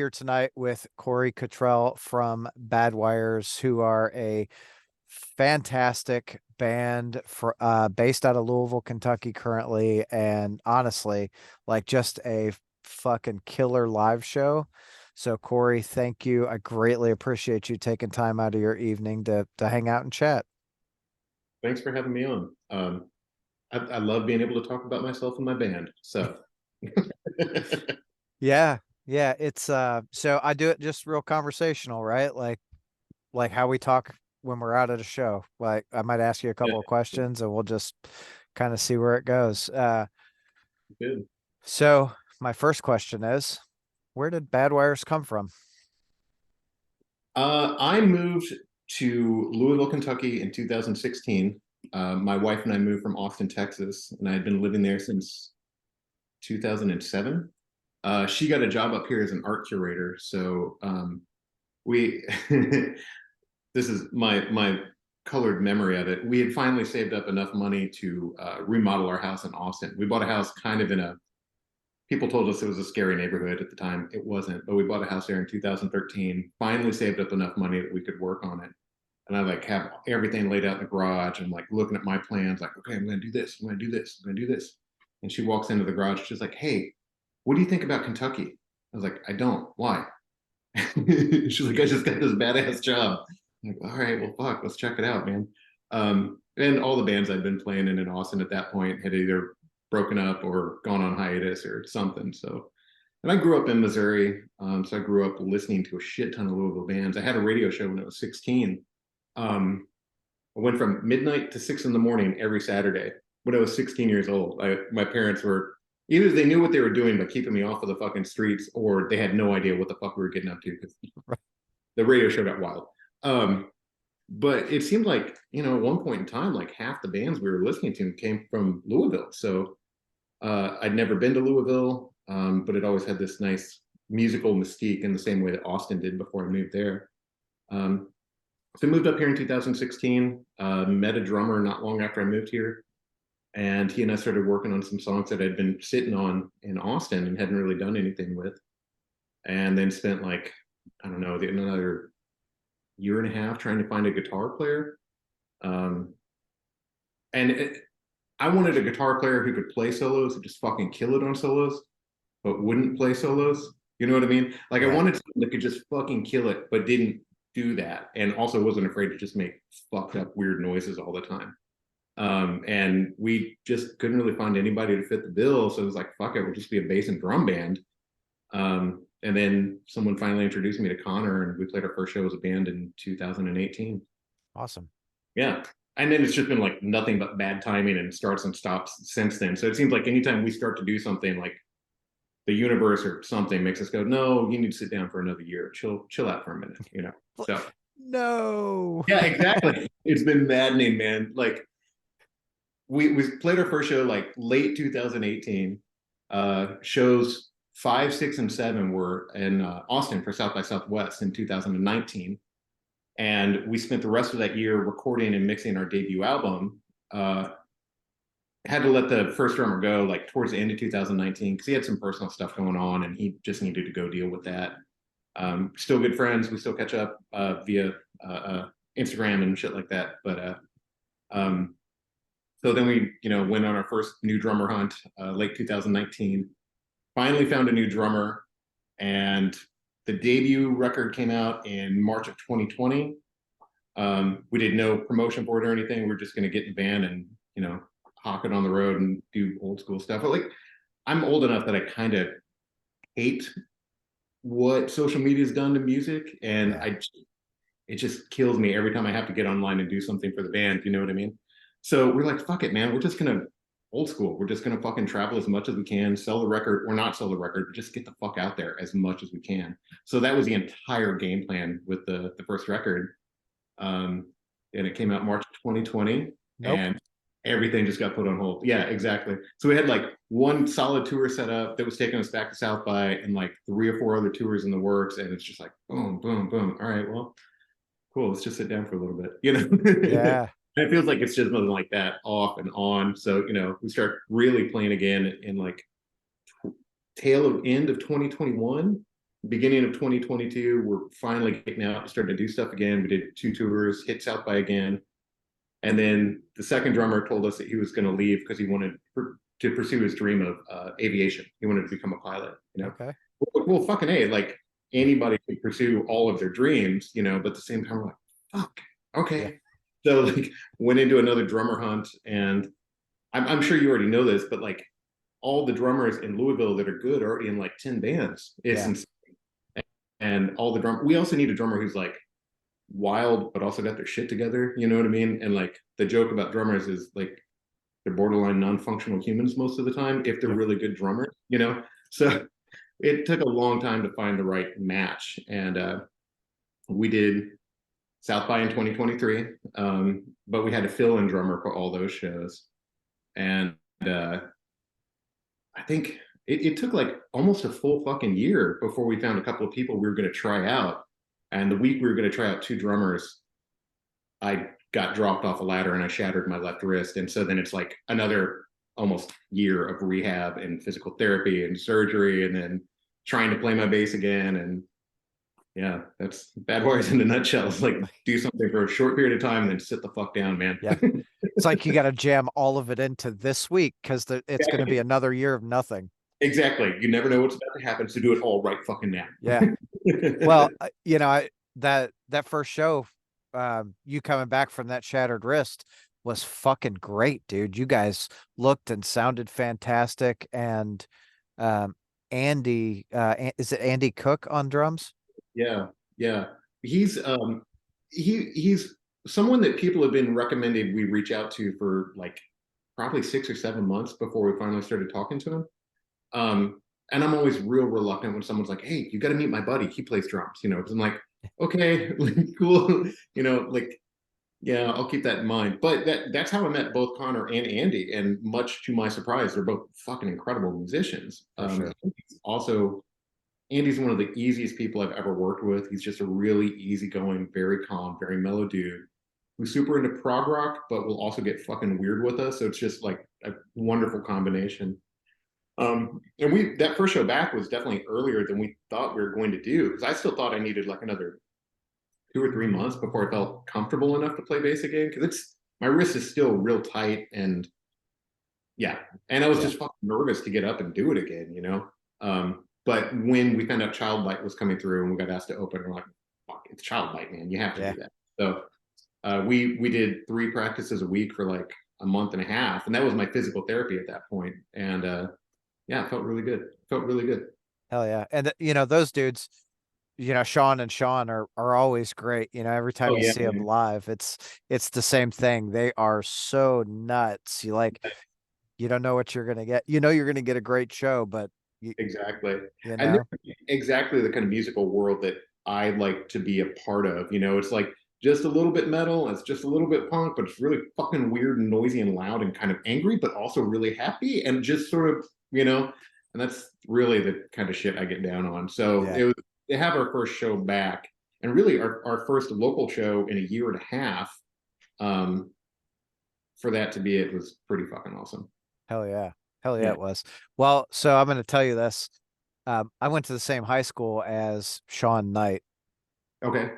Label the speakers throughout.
Speaker 1: here tonight with Corey Cottrell from Bad Wires, who are a fantastic band for based out of Louisville, Kentucky currently, and honestly, like just a fucking killer live show. So Corey, thank you. I greatly appreciate you taking time out of your evening to hang out and chat.
Speaker 2: Thanks for having me on. I love being able to talk about myself and my band. So,
Speaker 1: Yeah, yeah, it's so I do it just real conversational, right? Like how we talk when we're out at a show. Like I might ask you a
Speaker 2: yeah,
Speaker 1: couple of questions and we'll just kind of see where it goes.
Speaker 2: good.
Speaker 1: So my first question is, where did Bad Wires come from?
Speaker 2: I moved to Louisville, Kentucky in 2016. My wife and I moved from Austin, Texas, and I had been living there since 2007. She got a job up here as an art curator. So we, this is my colored memory of it. We had finally saved up enough money to remodel our house in Austin. We bought a house kind of in a people told us it was a scary neighborhood at the time. It wasn't, but we bought a house there in 2013. Finally saved up enough money that we could work on it. And I like have everything laid out in the garage and like looking at my plans, like, okay, I'm gonna do this, I'm gonna do this, I'm gonna do this. And she walks into the garage, she's like, hey, what do you think about Kentucky? I was like, I don't. Why? She's like, I just got this badass job. I'm like, all right, well, fuck, let's check it out, man. And all the bands I'd been playing in Austin at that point had either broken up or gone on hiatus or something. So, and I grew up in Missouri, so I grew up listening to a shit ton of Louisville bands. I had a radio show when I was 16. I went from midnight to 6 in the morning every Saturday when I was 16 years old. My parents were either they knew what they were doing by keeping me off of the fucking streets, or they had no idea what the fuck we were getting up to because the radio show got wild. But it seemed like, at one point in time, like half the bands we were listening to came from Louisville. So I'd never been to Louisville, but it always had this nice musical mystique in the same way that Austin did before I moved there. Um, so I moved up here in 2016, met a drummer not long after I moved here. And he and I started working on some songs that I'd been sitting on in Austin and hadn't really done anything with. And then spent like, I don't know, another year and a half trying to find a guitar player. Um, and I wanted a guitar player who could play solos and just fucking kill it on solos, but wouldn't play solos. You know what I mean? Like I
Speaker 1: Yeah.
Speaker 2: wanted someone that could just fucking kill it, but didn't do that, and also wasn't afraid to just make fucked up weird noises all the time. And we just couldn't really find anybody to fit the bill, so it was like, fuck it, we'll just be a bass and drum band. And then someone finally introduced me to Connor, and we played our first show as a band in 2018.
Speaker 1: Awesome.
Speaker 2: Yeah. And then it's just been like nothing but bad timing and starts and stops since then. So it seems like anytime we start to do something, like the universe or something makes us go, no, you need to sit down for another year. Chill out for a minute. So
Speaker 1: No.
Speaker 2: yeah, exactly. It's been maddening, man. Like we played our first show like late 2018. Shows 5, 6, and 7 were in Austin for South by Southwest in 2019. And we spent the rest of that year recording and mixing our debut album. Had to let the first drummer go like towards the end of 2019 because he had some personal stuff going on and he just needed to go deal with that. Still good friends. We still catch up via Instagram and shit like that. But so then we, went on our first new drummer hunt late 2019. Finally found a new drummer, and the debut record came out in March of 2020. We did no promotion for it or anything. We are just going to get in the band and, hawk it on the road and do old school stuff. But like, I'm old enough that I kind of hate what social media has done to music. And
Speaker 1: Yeah.
Speaker 2: it just kills me every time I have to get online and do something for the band. You know what I mean? So we're like, fuck it, man. We're just going to old school. We're just going to fucking travel as much as we can, sell the record or not sell the record, but just get the fuck out there as much as we can. So that was the entire game plan with the first record. And it came out March 2020,
Speaker 1: Nope.
Speaker 2: and everything just got put on hold. Yeah, exactly. So we had like one solid tour set up that was taking us back to South by, and like 3 or 4 other tours in the works. And it's just like, boom, boom, boom. All right, well, cool. Let's just sit down for a little bit.
Speaker 1: Yeah.
Speaker 2: It feels like it's just nothing like that off and on. So, we start really playing again in like tail of end of 2021. beginning of 2022, we're finally getting out and starting to do stuff again. We did 2 tours, hit South by again. And then the second drummer told us that he was going to leave because he wanted to pursue his dream of aviation. He wanted to become a pilot, you know?
Speaker 1: Okay.
Speaker 2: Well, fucking A, like anybody can pursue all of their dreams, you know, but at the same time, we're like, fuck,
Speaker 1: Yeah.
Speaker 2: okay. So like went into another drummer hunt, and I'm sure you already know this, but like all the drummers in Louisville that are good are already in like 10 bands. It's
Speaker 1: Yeah.
Speaker 2: insane. And all the drum, we also need a drummer who's like wild, but also got their shit together. You know what I mean? And like the joke about drummers is like they're borderline non-functional humans most of the time if they're
Speaker 1: Yeah.
Speaker 2: really good drummers, you know? So it took a long time to find the right match. And we did South by in 2023, but we had a fill-in drummer for all those shows. And uh, I think it took like almost a full fucking year before we found a couple of people we were going to try out. And the week we were going to try out 2 drummers, I got dropped off a ladder and I shattered my left wrist. And so then it's like another almost year of rehab and physical therapy and surgery and then trying to play my bass again. And yeah, that's Bad Wires in a nutshell. It's like do something for a short period of time and then sit the fuck down, man.
Speaker 1: Yeah. It's like you got to jam all of it into this week because it's going to be another year of nothing.
Speaker 2: Exactly. You never know what's about to happen, so do it all right fucking now.
Speaker 1: Yeah. Well, that first show, you coming back from that shattered wrist was fucking great, dude. You guys looked and sounded fantastic. And um, Andy, is it Andy Cook on drums?
Speaker 2: Yeah, yeah. He's he's someone that people have been recommended we reach out to for like probably 6 or 7 months before we finally started talking to him. And I'm always real reluctant when someone's like, "Hey, you got to meet my buddy. He plays drums," you know, because I'm like, "Okay, cool," you know, like, yeah, I'll keep that in mind. But that's how I met both Connor and Andy, and much to my surprise, they're both fucking incredible musicians.
Speaker 1: For sure.
Speaker 2: Also, Andy's one of the easiest people I've ever worked with. He's just a really easygoing, very calm, very mellow dude who's super into prog rock, but will also get fucking weird with us. So it's just like a wonderful combination. And we that first show back was definitely earlier than we thought we were going to do because I still thought I needed like another 2 or 3 months before I felt comfortable enough to play bass again because it's my wrist is still real tight and yeah, and I was
Speaker 1: Yeah.
Speaker 2: just fucking nervous to get up and do it again, you know. But when we found out Child Bite was coming through and we got asked to open, we're like, "Fuck, it's Child Bite, man! You have to
Speaker 1: Yeah.
Speaker 2: do that." So we did 3 practices a week for like a month and a half, and that was my physical therapy at that point. And yeah, it felt really good. Felt really good.
Speaker 1: Hell yeah. And those dudes, Sean and Sean are always great. Every time
Speaker 2: Oh
Speaker 1: you
Speaker 2: yeah,
Speaker 1: see them
Speaker 2: man.
Speaker 1: live, it's the same thing. They are so nuts. You don't know what you're gonna get. You're gonna get a great show, but you
Speaker 2: Exactly.
Speaker 1: you
Speaker 2: And
Speaker 1: know,
Speaker 2: they're exactly the kind of musical world that I like to be a part of. You know, it's like just a little bit metal, it's just a little bit punk, but it's really fucking weird and noisy and loud and kind of angry, but also really happy and just sort of, and that's really the kind of shit I get down on. So
Speaker 1: yeah.
Speaker 2: it was to have our first show back and really our first local show in a year and a half. Um, for that to be it was pretty fucking awesome.
Speaker 1: Hell yeah. Hell yeah,
Speaker 2: Yeah.
Speaker 1: it was. Well, so I'm gonna tell you this. I went to the same high school as Sean Knight.
Speaker 2: Okay.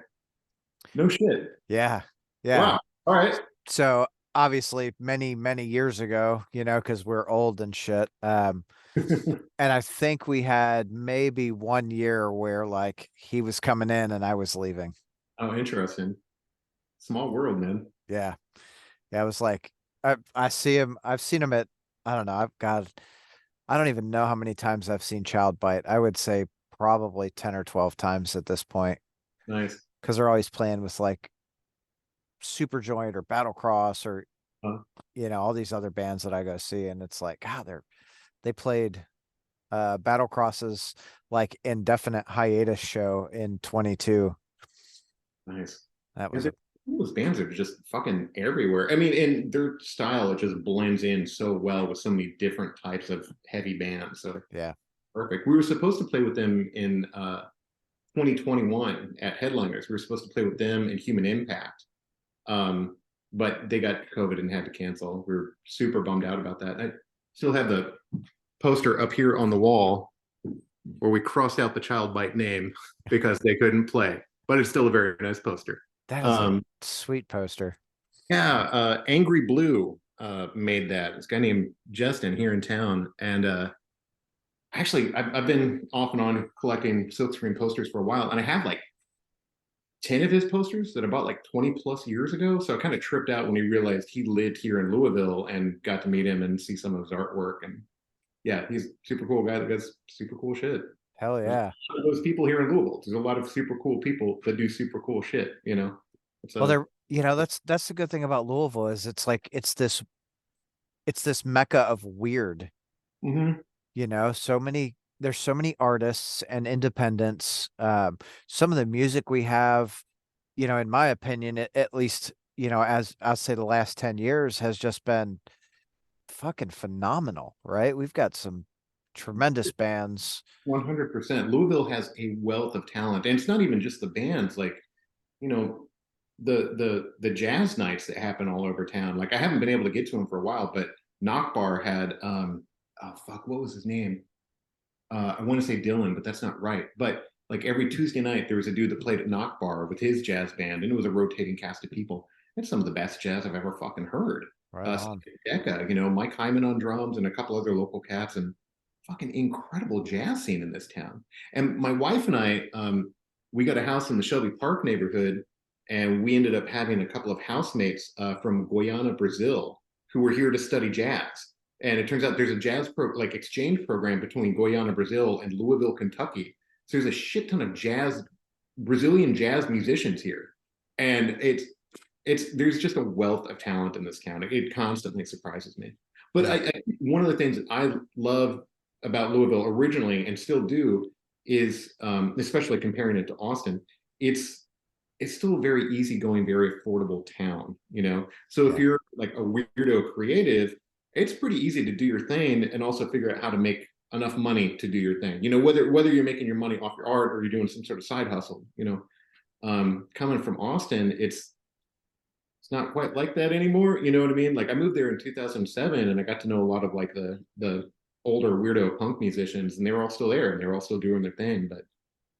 Speaker 2: No shit.
Speaker 1: Yeah. Yeah.
Speaker 2: Wow. All right.
Speaker 1: So obviously many, many years ago, because we're old and shit. And I think we had maybe one year where like he was coming in and I was leaving.
Speaker 2: Oh, interesting. Small world, man.
Speaker 1: Yeah. Yeah. I was like, I see him. I've seen him at, I don't know. I don't even know how many times I've seen Child Bite. I would say probably 10 or 12 times at this point
Speaker 2: Nice.
Speaker 1: because they're always playing with like Super Joint or Battle Cross or,
Speaker 2: Huh?
Speaker 1: all these other bands that I go see. And it's like, God, they played Battle Cross's like indefinite hiatus show in 22.
Speaker 2: Nice.
Speaker 1: That was
Speaker 2: Because
Speaker 1: a,
Speaker 2: those bands are just fucking everywhere. I mean, in their style, it just blends in so well with so many different types of heavy bands. So
Speaker 1: yeah.
Speaker 2: perfect. We were supposed to play with them in 2021 at Headliners. We were supposed to play with them and Human Impact. Um, but they got COVID and had to cancel. We were super bummed out about that. I still have the poster up here on the wall where we crossed out the child bite name because they couldn't play, but it's still a very nice poster.
Speaker 1: That is a
Speaker 2: Um,
Speaker 1: sweet poster.
Speaker 2: yeah, Angry Blue made that. This guy named Justin here in town, and actually, I've been off and on collecting silkscreen posters for a while, and I have like 10 of his posters that I bought like 20 plus years ago. So I kind of tripped out when he realized he lived here in Louisville and got to meet him and see some of his artwork. And yeah, he's a super cool guy that does super cool shit.
Speaker 1: Hell
Speaker 2: There's
Speaker 1: yeah.
Speaker 2: a lot of those people here in Louisville. There's a lot of super cool people that do super cool shit, you know? It's
Speaker 1: Well,
Speaker 2: a,
Speaker 1: there, that's the good thing about Louisville is it's like it's this mecca of weird,
Speaker 2: mhm.
Speaker 1: there's so many artists and independents. Some of the music we have, in my opinion, at least, as I'll say the last 10 years has just been fucking phenomenal, right? We've got some tremendous bands.
Speaker 2: 100%. Louisville has a wealth of talent. And it's not even just the bands, like, you know, the jazz nights that happen all over town. Like I haven't been able to get to them for a while, but Knock Bar had oh fuck, what was his name? I want to say Dylan, but that's not right. But like every Tuesday night, there was a dude that played at Knock Bar with his jazz band, and it was a rotating cast of people. It's some of the best jazz I've ever fucking heard.
Speaker 1: Right on.
Speaker 2: Steve Decca, Mike Hyman on drums, and a couple other local cats, and fucking incredible jazz scene in this town. And my wife and I, we got a house in the Shelby Park neighborhood, and we ended up having a couple of housemates from Guyana, Brazil, who were here to study jazz. And it turns out there's a like exchange program between Guyana, Brazil, and Louisville, Kentucky. So there's a shit ton of Brazilian jazz musicians here, and it's there's just a wealth of talent in this county. It constantly surprises me. But
Speaker 1: Yeah.
Speaker 2: one of the things that I love about Louisville originally and still do is, especially comparing it to Austin, it's it's still a very easygoing, very affordable town. So if
Speaker 1: Yeah.
Speaker 2: you're like a weirdo creative, it's pretty easy to do your thing and also figure out how to make enough money to do your thing. Whether you're making your money off your art or you're doing some sort of side hustle. Coming from Austin, it's not quite like that anymore. You know what I mean? Like I moved there in 2007 and I got to know a lot of like the older weirdo punk musicians, and they were all still there and they were all still doing their thing, but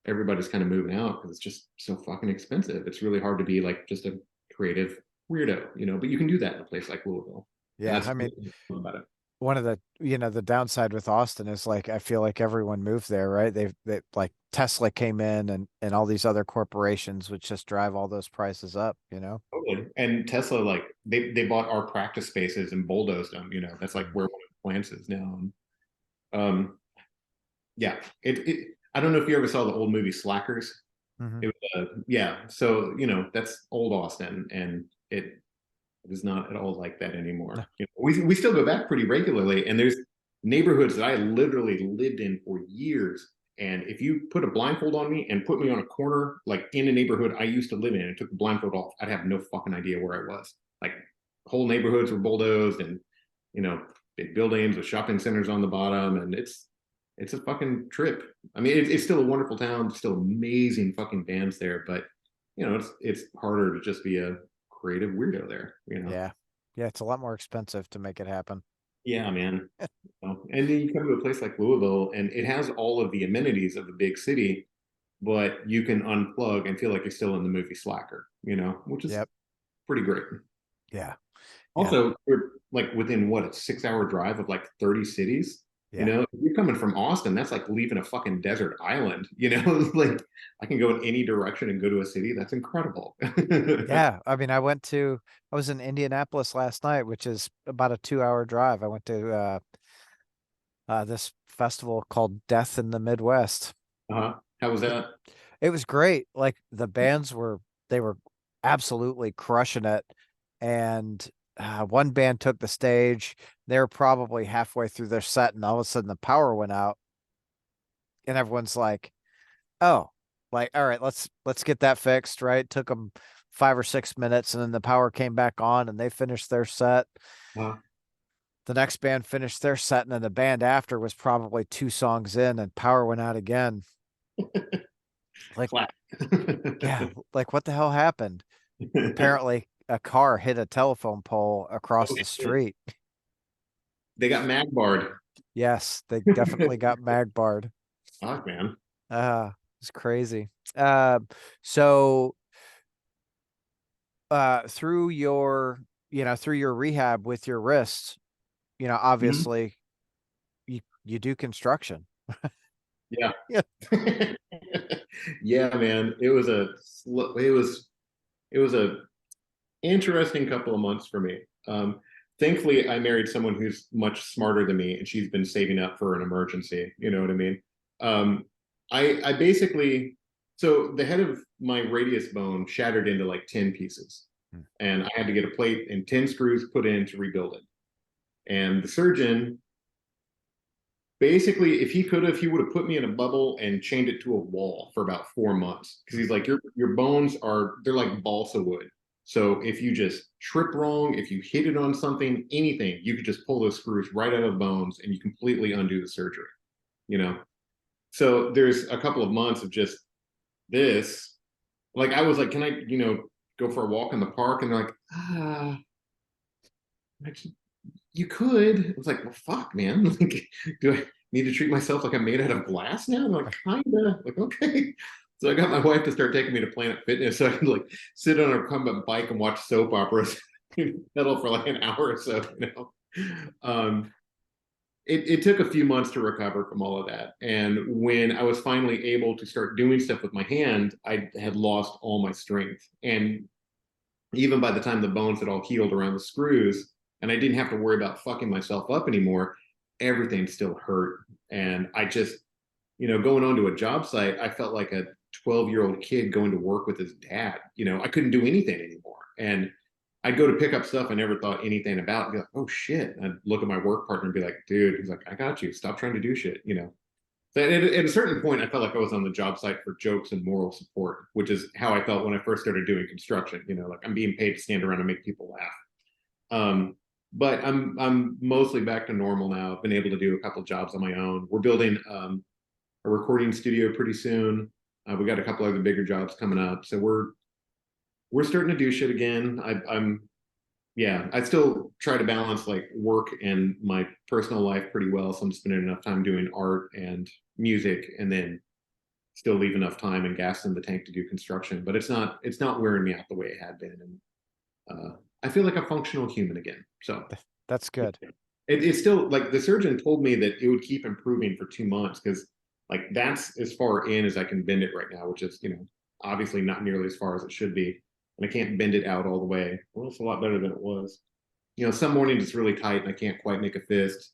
Speaker 2: everybody's kind of moving out because it's just so fucking expensive. It's really hard to be like just a creative weirdo, but you can do that in a place like Louisville. And
Speaker 1: Yeah.
Speaker 2: that's
Speaker 1: I mean,
Speaker 2: really fun about it.
Speaker 1: one of the downside with Austin is like I feel like everyone moved there, right? They like Tesla came in and all these other corporations which just drive all those prices up.
Speaker 2: Totally. And Tesla, like they bought our practice spaces and bulldozed them. That's like
Speaker 1: Mm.
Speaker 2: where one of the plants is now. And, um, yeah, I don't know if you ever saw the old movie Slackers.
Speaker 1: Hmm.
Speaker 2: It was, yeah. So that's old Austin, and it is not at all like that
Speaker 1: No.
Speaker 2: anymore. We still go back pretty regularly, and there's neighborhoods that I literally lived in for years. And if you put a blindfold on me and put me on a corner, like in a neighborhood I used to live in, and took the blindfold off, I'd have no fucking idea where I was. Like whole neighborhoods were bulldozed, and you know, big buildings with shopping centers on the bottom, and it's a fucking trip. I mean, it's still a wonderful town, there's still amazing fucking bands there, but it's harder to just be a creative weirdo there.
Speaker 1: Yeah. Yeah, it's a lot more expensive to make it happen.
Speaker 2: Yeah, man. And then you come to a place like Louisville, and it has all of the amenities of a big city, but you can unplug and feel like you're still in the movie Slacker, which is
Speaker 1: Yep.
Speaker 2: pretty great.
Speaker 1: Yeah. Yeah.
Speaker 2: Also, we're like within what, a 6 hour drive of like 30 cities.
Speaker 1: Yeah.
Speaker 2: If you're coming from Austin, that's like leaving a fucking desert island. Like I can go in any direction and go to a city. That's incredible.
Speaker 1: Yeah. I mean, I was in Indianapolis last night, which is about a 2 hour drive. I went to this festival called Death in the Midwest.
Speaker 2: How was
Speaker 1: It,
Speaker 2: that?
Speaker 1: it was great. Like they were absolutely crushing it. And one band took the stage. They were probably halfway through their set, and all of a sudden the power went out, and everyone's like, "Oh, like all right, let's get that fixed." Right? Took them 5 or 6 minutes, and then the power came back on, and they finished their set.
Speaker 2: Uh,
Speaker 1: The next band finished their set, and then the band after was probably 2 songs in, and power went out again. Like,
Speaker 2: Clap.
Speaker 1: yeah, like what the hell happened? Apparently, a car hit a telephone pole across
Speaker 2: Oh,
Speaker 1: the
Speaker 2: shit.
Speaker 1: street.
Speaker 2: They got Magbarred.
Speaker 1: Yes, they definitely got magbarred.
Speaker 2: Fuck, man.
Speaker 1: It's crazy. Uh, so through your, through your rehab with your wrists,
Speaker 2: Mhm.
Speaker 1: obviously you do construction.
Speaker 2: Yeah.
Speaker 1: Yeah.
Speaker 2: Yeah, man. It was a interesting couple of months for me. Thankfully, I married someone who's much smarter than me, and she's been saving up for an emergency. You know what I mean? Um, I basically, so the head of my radius bone shattered into like 10 pieces,
Speaker 1: Hmm.
Speaker 2: and I had to get a plate and 10 screws put in to rebuild it. And the surgeon, basically, if he could have, he would have put me in a bubble and chained it to a wall for about 4 months. Because he's like, your bones are, they're like balsa wood. So if you just trip wrong, if you hit it on something, anything, you could just pull those screws right out of the bones and you completely undo the surgery, you know? So there's a couple of months of just this. Like I was like, can I, go for a walk in the park? And they're like, like, you could. It was like, well, fuck, man. Like, do I need to treat myself like I'm made out of glass now? I'm like, kinda. Like, okay. So I got my wife to start taking me to Planet Fitness so I could like sit on a recumbent bike and watch soap operas, pedal for like an hour or so. Um, it took a few months to recover from all of that. And when I was finally able to start doing stuff with my hand, I had lost all my strength. And even by the time the bones had all healed around the screws and I didn't have to worry about fucking myself up anymore, everything still hurt. And I just, going onto a job site, I felt like a 12-year-old kid going to work with his dad. I couldn't do anything anymore. And I'd go to pick up stuff I never thought anything about and be like, oh shit. And I'd look at my work partner and be like, dude, he's like, I got you. Stop trying to do shit. So at a certain point, I felt like I was on the job site for jokes and moral support, which is how I felt when I first started doing construction. Like I'm being paid to stand around and make people laugh. Um, but I'm mostly back to normal now. I've been able to do a couple jobs on my own. We're building a recording studio pretty soon. We got a couple other bigger jobs coming up, so we're starting to do shit again. I'm yeah, I still try to balance like work and my personal life pretty well. So I'm spending enough time doing art and music, and then still leave enough time and gas in the tank to do construction. But it's not wearing me out the way it had been, and I feel like a functional human again. So
Speaker 1: That's good.
Speaker 2: it's still like the surgeon told me that it would keep improving for 2 months because like that's as far in as I can bend it right now, which is obviously not nearly as far as it should be, and I can't bend it out all the way. Well, it's a lot better than it was. Some mornings it's really tight and I can't quite make a fist.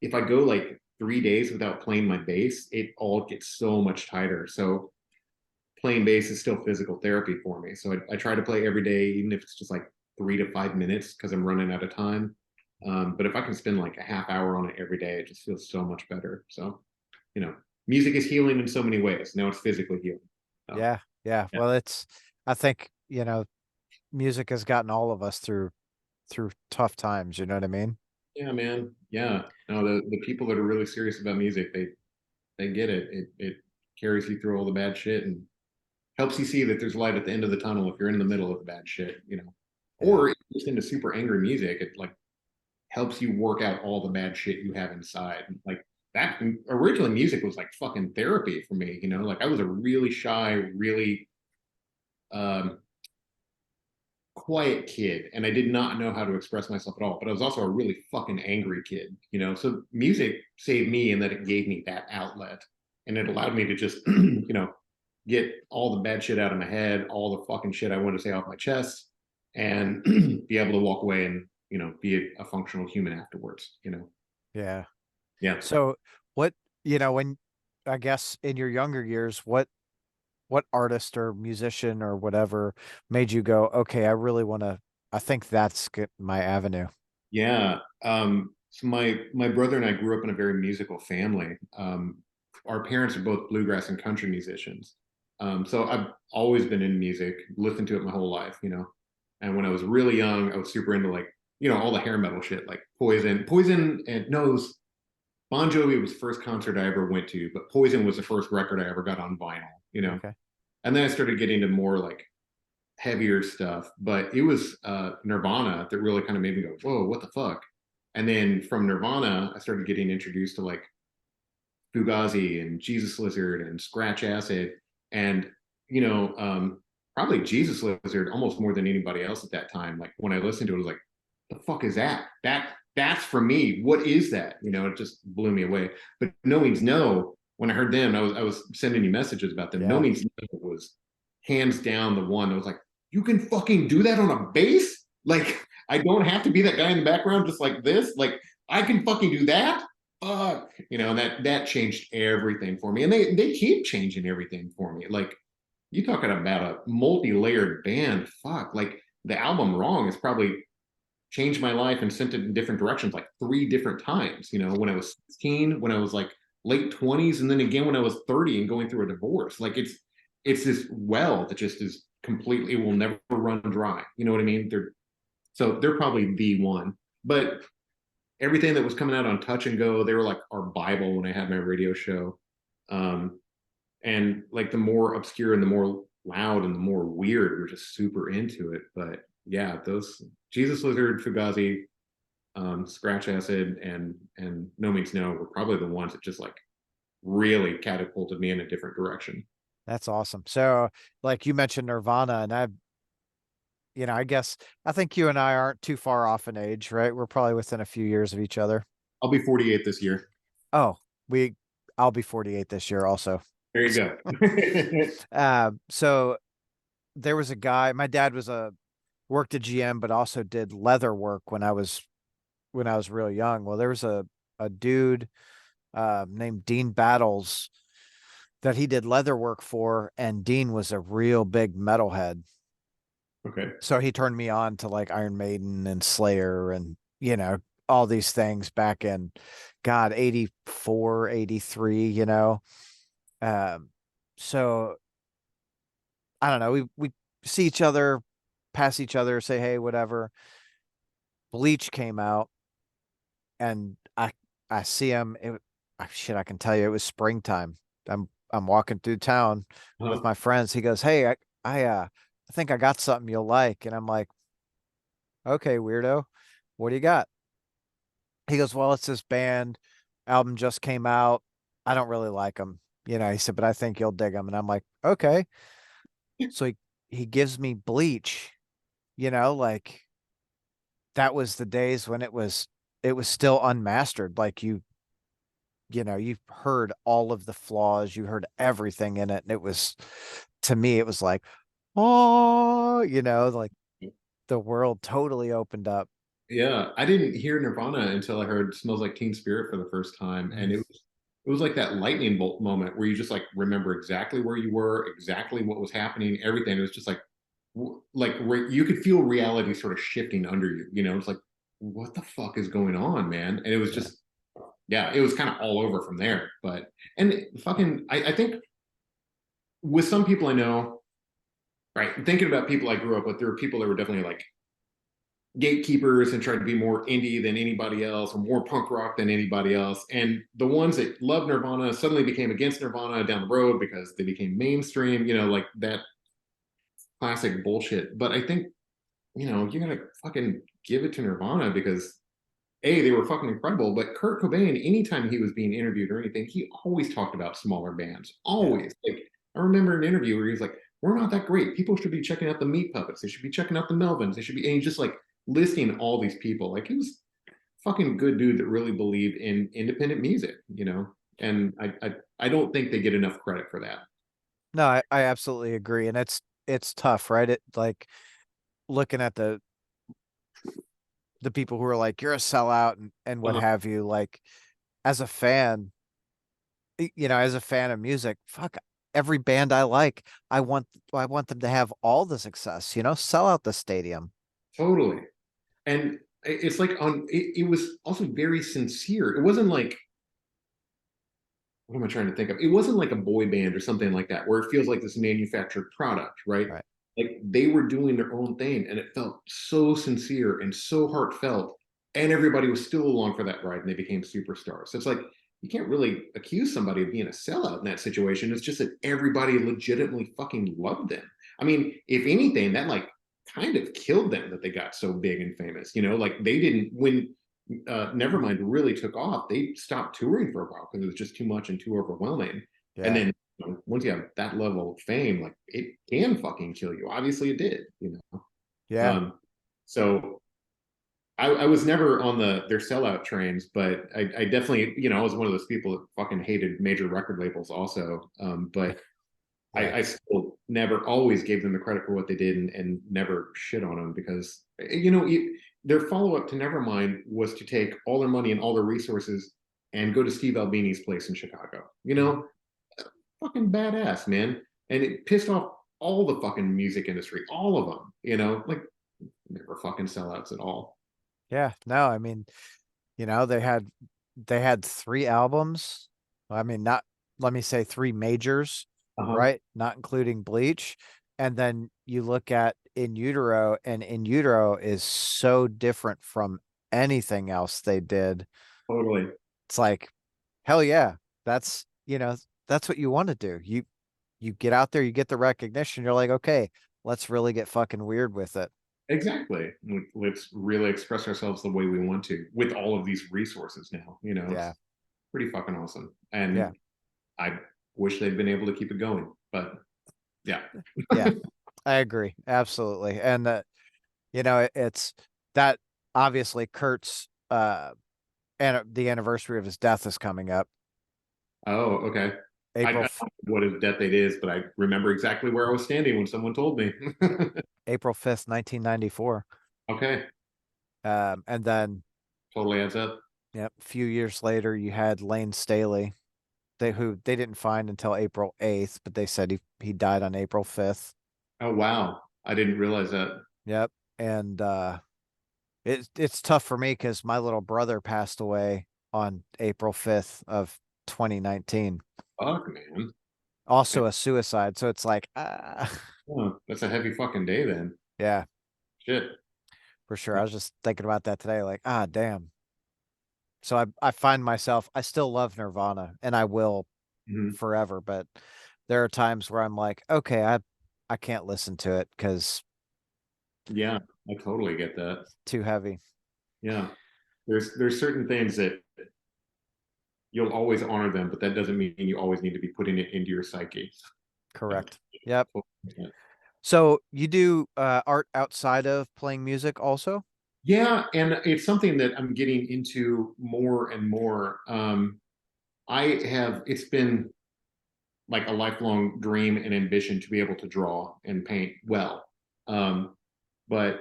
Speaker 2: If I go like 3 days without playing my bass, it all gets so much tighter. So playing bass is still physical therapy for me. So I try to play every day, even if it's just like 3 to 5 minutes because I'm running out of time. But if I can spend like a half hour on it every day, it just feels so much better. So, you know, music is healing in so many ways. Now it's physically healing. So,
Speaker 1: Yeah. Yeah.
Speaker 2: yeah.
Speaker 1: Well, I think, music has gotten all of us through tough times. You know what I mean?
Speaker 2: Yeah, man. Yeah. No, the people that are really serious about music, they get it. It carries you through all the bad shit and helps you see that there's light at the end of the tunnel if you're in the middle of the bad shit.
Speaker 1: Yeah.
Speaker 2: Or if you're into super angry music, it like helps you work out all the bad shit you have inside. Like that originally music was like fucking therapy for me. Like I was a really shy, really um quiet kid and I did not know how to express myself at all. But I was also a really fucking angry kid. So music saved me in that it gave me that outlet and it allowed me to just, get all the bad shit out of my head, all the fucking shit I wanted to say off my chest, and be able to walk away and, be a functional human afterwards.
Speaker 1: Yeah.
Speaker 2: Yeah.
Speaker 1: So what, when I guess in your younger years, what artist or musician or whatever made you go, okay, I think that's my avenue.
Speaker 2: Yeah. So my brother and I grew up in a very musical family. Our parents are both bluegrass and country musicians. So I've always been in music, listened to it my whole life. And when I was really young, I was super into like, all the hair metal shit, like Poison and Nose. Bon Jovi was the first concert I ever went to, but Poison was the first record I ever got on vinyl.
Speaker 1: Okay.
Speaker 2: And then I started getting into more like heavier stuff, but it was Nirvana that really kind of made me go, whoa, what the fuck? And then from Nirvana, I started getting introduced to like Fugazi and Jesus Lizard and Scratch Acid, and you know, probably Jesus Lizard almost more than anybody else at that time. Like when I listened to it, I was like, "The fuck is that? That's for me. What is that?" You know, it just blew me away. But No Means No, when I heard them, I was sending you messages about them. No
Speaker 1: Yeah.
Speaker 2: Means No was hands down the one that was like, "You can fucking do that on a bass? Like, I don't have to be that guy in the background just like this. Like, I can fucking do that." Fuck, you know, that changed everything for me, and they keep changing everything for me. Like, you talking about a multi-layered band. Fuck, like the album Wrong has probably changed my life and sent it in different directions like three different times. You know, when I was 16, when I was like late 20s, and then again when I was 30 and going through a divorce. Like it's this well that just is completely, will never run dry. You know what I mean? They're probably the one. But everything that was coming out on Touch and Go, they were like our Bible when I had my radio show. Um, and like the more obscure and the more loud and the more weird, we're just super into it. But yeah, those Jesus Lizard, Fugazi, Scratch Acid, and No Means No were probably the ones that just like really catapulted me in a different direction.
Speaker 1: That's awesome. So, like you mentioned Nirvana, and I guess I think you and I aren't too far off in age, right? We're probably within a few years of each other.
Speaker 2: I'll be 48 this year.
Speaker 1: Oh, we I'll be 48 this year also.
Speaker 2: There you go.
Speaker 1: So there was a guy, my dad worked at GM, but also did leather work when I was real young. Well, there was a dude named Dean Battles that he did leather work for, and Dean was a real big metalhead.
Speaker 2: Okay.
Speaker 1: So he turned me on to like Iron Maiden and Slayer and, all these things back in, God, 84, 83. Um, so I don't know. We see each other, pass each other, say, hey, whatever. Bleach came out, and I see him. Shit, I can tell you, it was springtime. I'm walking through town with
Speaker 2: Uh-huh.
Speaker 1: my friends. He goes, hey, I think I got something you'll like. And I'm like, okay, weirdo, what do you got? He goes, well, it's this band, album just came out. I don't really like them. He said, but I think you'll dig them. And I'm like, okay. So he gives me Bleach, like that was the days when it was still unmastered. Like you heard all of the flaws, you heard everything in it. And to me, it was like, oh, like the world totally opened up.
Speaker 2: Yeah, I didn't hear Nirvana until I heard "Smells Like Teen Spirit" for the first time, and
Speaker 1: Mm,
Speaker 2: it was like that lightning bolt moment where you just like remember exactly where you were, exactly what was happening, everything. It was just like where you could feel reality sort of shifting under you. You know, it's like, what the fuck is going on, man? And it was
Speaker 1: yeah.
Speaker 2: just, yeah, it was kind of all over from there. But and fucking, I think with some people I know, right, thinking about people I grew up with, there were people that were definitely like gatekeepers and tried to be more indie than anybody else or more punk rock than anybody else. And the ones that loved Nirvana suddenly became against Nirvana down the road because they became mainstream, like that classic bullshit. But I think, you gotta fucking give it to Nirvana because A, they were fucking incredible. But Kurt Cobain, anytime he was being interviewed or anything, he always talked about smaller bands.
Speaker 1: Yeah.
Speaker 2: Always. Like I remember an interview where he was like, we're not that great. People should be checking out the Meat Puppets. They should be checking out the Melvins. They should be, and he's just like listing all these people. Like he was a fucking good dude that really believed in independent music. And I don't think they get enough credit for that.
Speaker 1: No, I absolutely agree. And it's tough, right? It like looking at the people who are like, you're a sellout and what
Speaker 2: Uh-huh.
Speaker 1: have you, like as a fan, as a fan of music, fuck every band I like, I want them to have all the success, sell out the stadium.
Speaker 2: Totally. And it's like it was also very sincere. It wasn't like, what am I trying to think of? It wasn't like a boy band or something like that, where it feels like this manufactured product, right?
Speaker 1: Right.
Speaker 2: Like they were doing their own thing and it felt so sincere and so heartfelt. And everybody was still along for that ride and they became superstars. So it's like, you can't really accuse somebody of being a sellout in that situation. It's just that everybody legitimately fucking loved them. I mean, if anything, that like kind of killed them that they got so big and famous. Like they didn't, Nevermind really took off, they stopped touring for a while because it was just too much and too overwhelming. And
Speaker 1: Yeah.
Speaker 2: then once you have that level of fame, like it can fucking kill you. Obviously, it did.
Speaker 1: Yeah.
Speaker 2: Um, so I was never on their sellout trains, but I definitely, I was one of those people that fucking hated major record labels also. But
Speaker 1: Yeah.
Speaker 2: I still never always gave them the credit for what they did and never shit on them because their follow up to Nevermind was to take all their money and all their resources and go to Steve Albini's place in Chicago.
Speaker 1: Mhm.
Speaker 2: Fucking badass, man. And it pissed off all the fucking music industry, all of them. Like never fucking sellouts at all.
Speaker 1: Yeah. No, I mean, they had three albums. I mean, not let me say three majors,
Speaker 2: Uh huh.
Speaker 1: right? Not including Bleach. And then you look at In Utero, and In Utero is so different from anything else they did.
Speaker 2: Totally.
Speaker 1: It's like, hell yeah, that's that's what you want to do. You get out there, you get the recognition, you're like, okay, let's really get fucking weird with it.
Speaker 2: Exactly. Let's really express ourselves the way we want to with all of these resources now.
Speaker 1: Yeah.
Speaker 2: It's pretty fucking awesome.
Speaker 1: Yeah.
Speaker 2: And I wish they'd been able to keep it going. But yeah.
Speaker 1: Yeah. I agree. Absolutely. And it's that obviously Kurt's and the anniversary of his death is coming up.
Speaker 2: Oh, okay. I
Speaker 1: April
Speaker 2: don't know what his death date is, but I remember exactly where I was standing when someone told me.
Speaker 1: April 5th, 1994.
Speaker 2: Okay.
Speaker 1: And then
Speaker 2: Totally adds up.
Speaker 1: yep, a few years later you had Lane Staley, who they didn't find until April 8th, but they said he died on April 5th.
Speaker 2: Oh, wow. I didn't realize that.
Speaker 1: Yep. And it's tough for me because my little brother passed away on April 5th of 2019.
Speaker 2: Fuck, man. Yeah.
Speaker 1: Also a suicide. So it's like,
Speaker 2: Oh, that's a heavy fucking day then.
Speaker 1: yeah,
Speaker 2: Shit.
Speaker 1: for sure. I was just thinking about that today, like, damn. So I find myself, I still love Nirvana and I will
Speaker 2: Mhm.
Speaker 1: forever, but there are times where I'm like, okay, I can't listen to it because
Speaker 2: Yeah, I totally get that.
Speaker 1: too heavy.
Speaker 2: Yeah. There's certain things that you'll always honor them, but that doesn't mean you always need to be putting it into your psyche. Yeah.
Speaker 1: Correct. Yep. So you do art outside of playing music also?
Speaker 2: Yeah, and it's something that I'm getting into more and more. It's been like a lifelong dream and ambition to be able to draw and paint well. But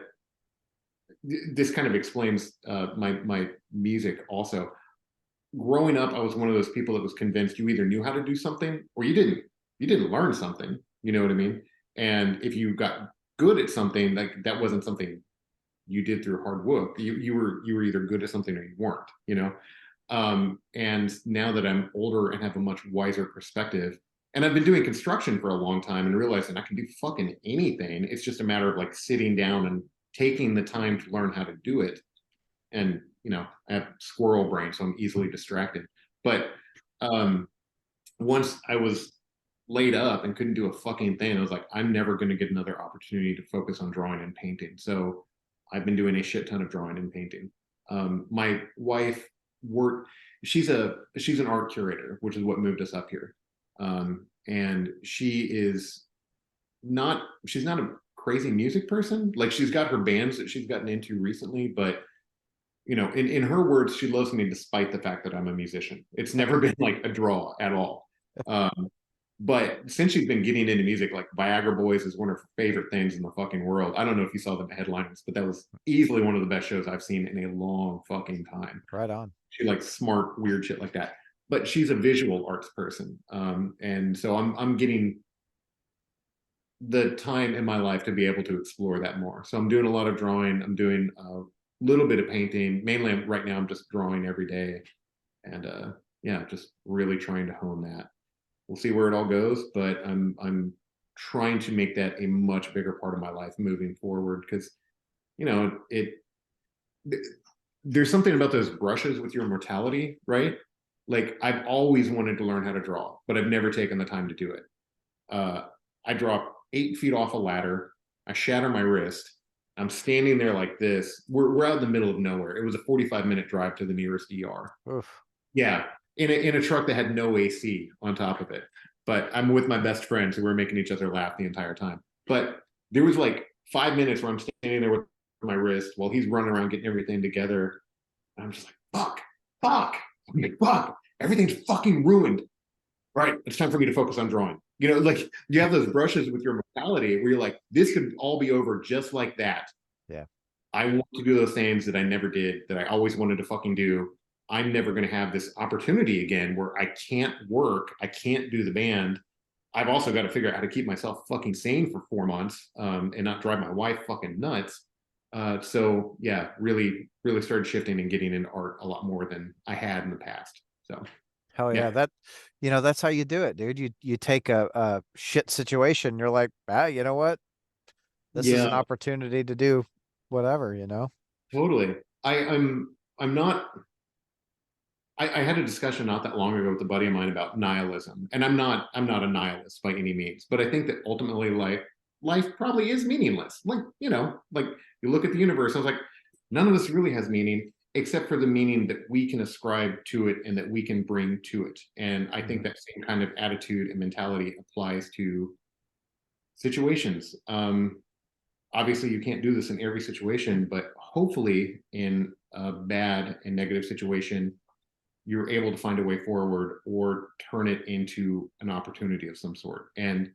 Speaker 2: this kind of explains my music also. Growing up, I was one of those people that was convinced you either knew how to do something or you didn't. You didn't learn something. You know what I mean? And if you got good at something, like that wasn't something you did through hard work. You were either good at something or you weren't. And now that I'm older and have a much wiser perspective, and I've been doing construction for a long time and realizing I can do fucking anything. It's just a matter of like sitting down and taking the time to learn how to do it. And I have squirrel brain, so I'm easily distracted. But um, once I was laid up and couldn't do a fucking thing, I was like, I'm never going to get another opportunity to focus on drawing and painting. So I've been doing a shit ton of drawing and painting. My wife worked. She's an art curator, which is what moved us up here. And she's not a crazy music person. Like she's got her bands that she's gotten into recently, but in her words, she loves me despite the fact that I'm a musician. It's never been like a draw at all. But since she's been getting into music, like Viagra Boys is one of her favorite things in the fucking world. I don't know if you saw the headlines, but that was easily one of the best shows I've seen in a long fucking time.
Speaker 1: Right on.
Speaker 2: She likes smart, weird shit like that. But she's a visual arts person. And so I'm getting the time in my life to be able to explore that more. So I'm doing a lot of drawing. I'm doing a little bit of painting. Mainly right now, I'm just drawing every day, and yeah, just really trying to hone that. We'll see where it all goes, but I'm trying to make that a much bigger part of my life moving forward because it there's something about those brushes with your mortality, right? Like I've always wanted to learn how to draw, but I've never taken the time to do it. I drop 8 feet off a ladder. I shatter my wrist. I'm standing there like this. We're out in the middle of nowhere. It was a 45-minute drive to the nearest ER.
Speaker 1: Oof.
Speaker 2: Yeah, in a truck that had no AC on top of it. But I'm with my best friends who were making each other laugh the entire time. But there was like 5 minutes where I'm standing there with my wrist while he's running around getting everything together. And I'm just like, fuck, fuck. I'm like, fuck. Everything's fucking ruined. Right. It's time for me to focus on drawing. Like you have those brushes with your mortality where you're like, this could all be over just like that.
Speaker 1: Yeah.
Speaker 2: I want to do those things that I never did, that I always wanted to fucking do. I'm never going to have this opportunity again where I can't work. I can't do the band. I've also got to figure out how to keep myself fucking sane for 4 months and not drive my wife fucking nuts. So yeah, really, really started shifting and getting into art a lot more than I had in the past. So
Speaker 1: Hell yeah.
Speaker 2: yeah,
Speaker 1: That's how you do it, dude. You take a shit situation, you're like, ah, you know what? This is an
Speaker 2: yeah,
Speaker 1: opportunity to do whatever, you know?
Speaker 2: totally. I'm not. I had a discussion not that long ago with a buddy of mine about nihilism, and I'm not a nihilist by any means, but I think that ultimately life probably is meaningless. Like you look at the universe, I was like, none of this really has meaning except for the meaning that we can ascribe to it and that we can bring to it. And I think
Speaker 1: Mhm.
Speaker 2: that same kind of attitude and mentality applies to situations. Obviously, you can't do this in every situation, but hopefully, in a bad and negative situation, you're able to find a way forward or turn it into an opportunity of some sort. And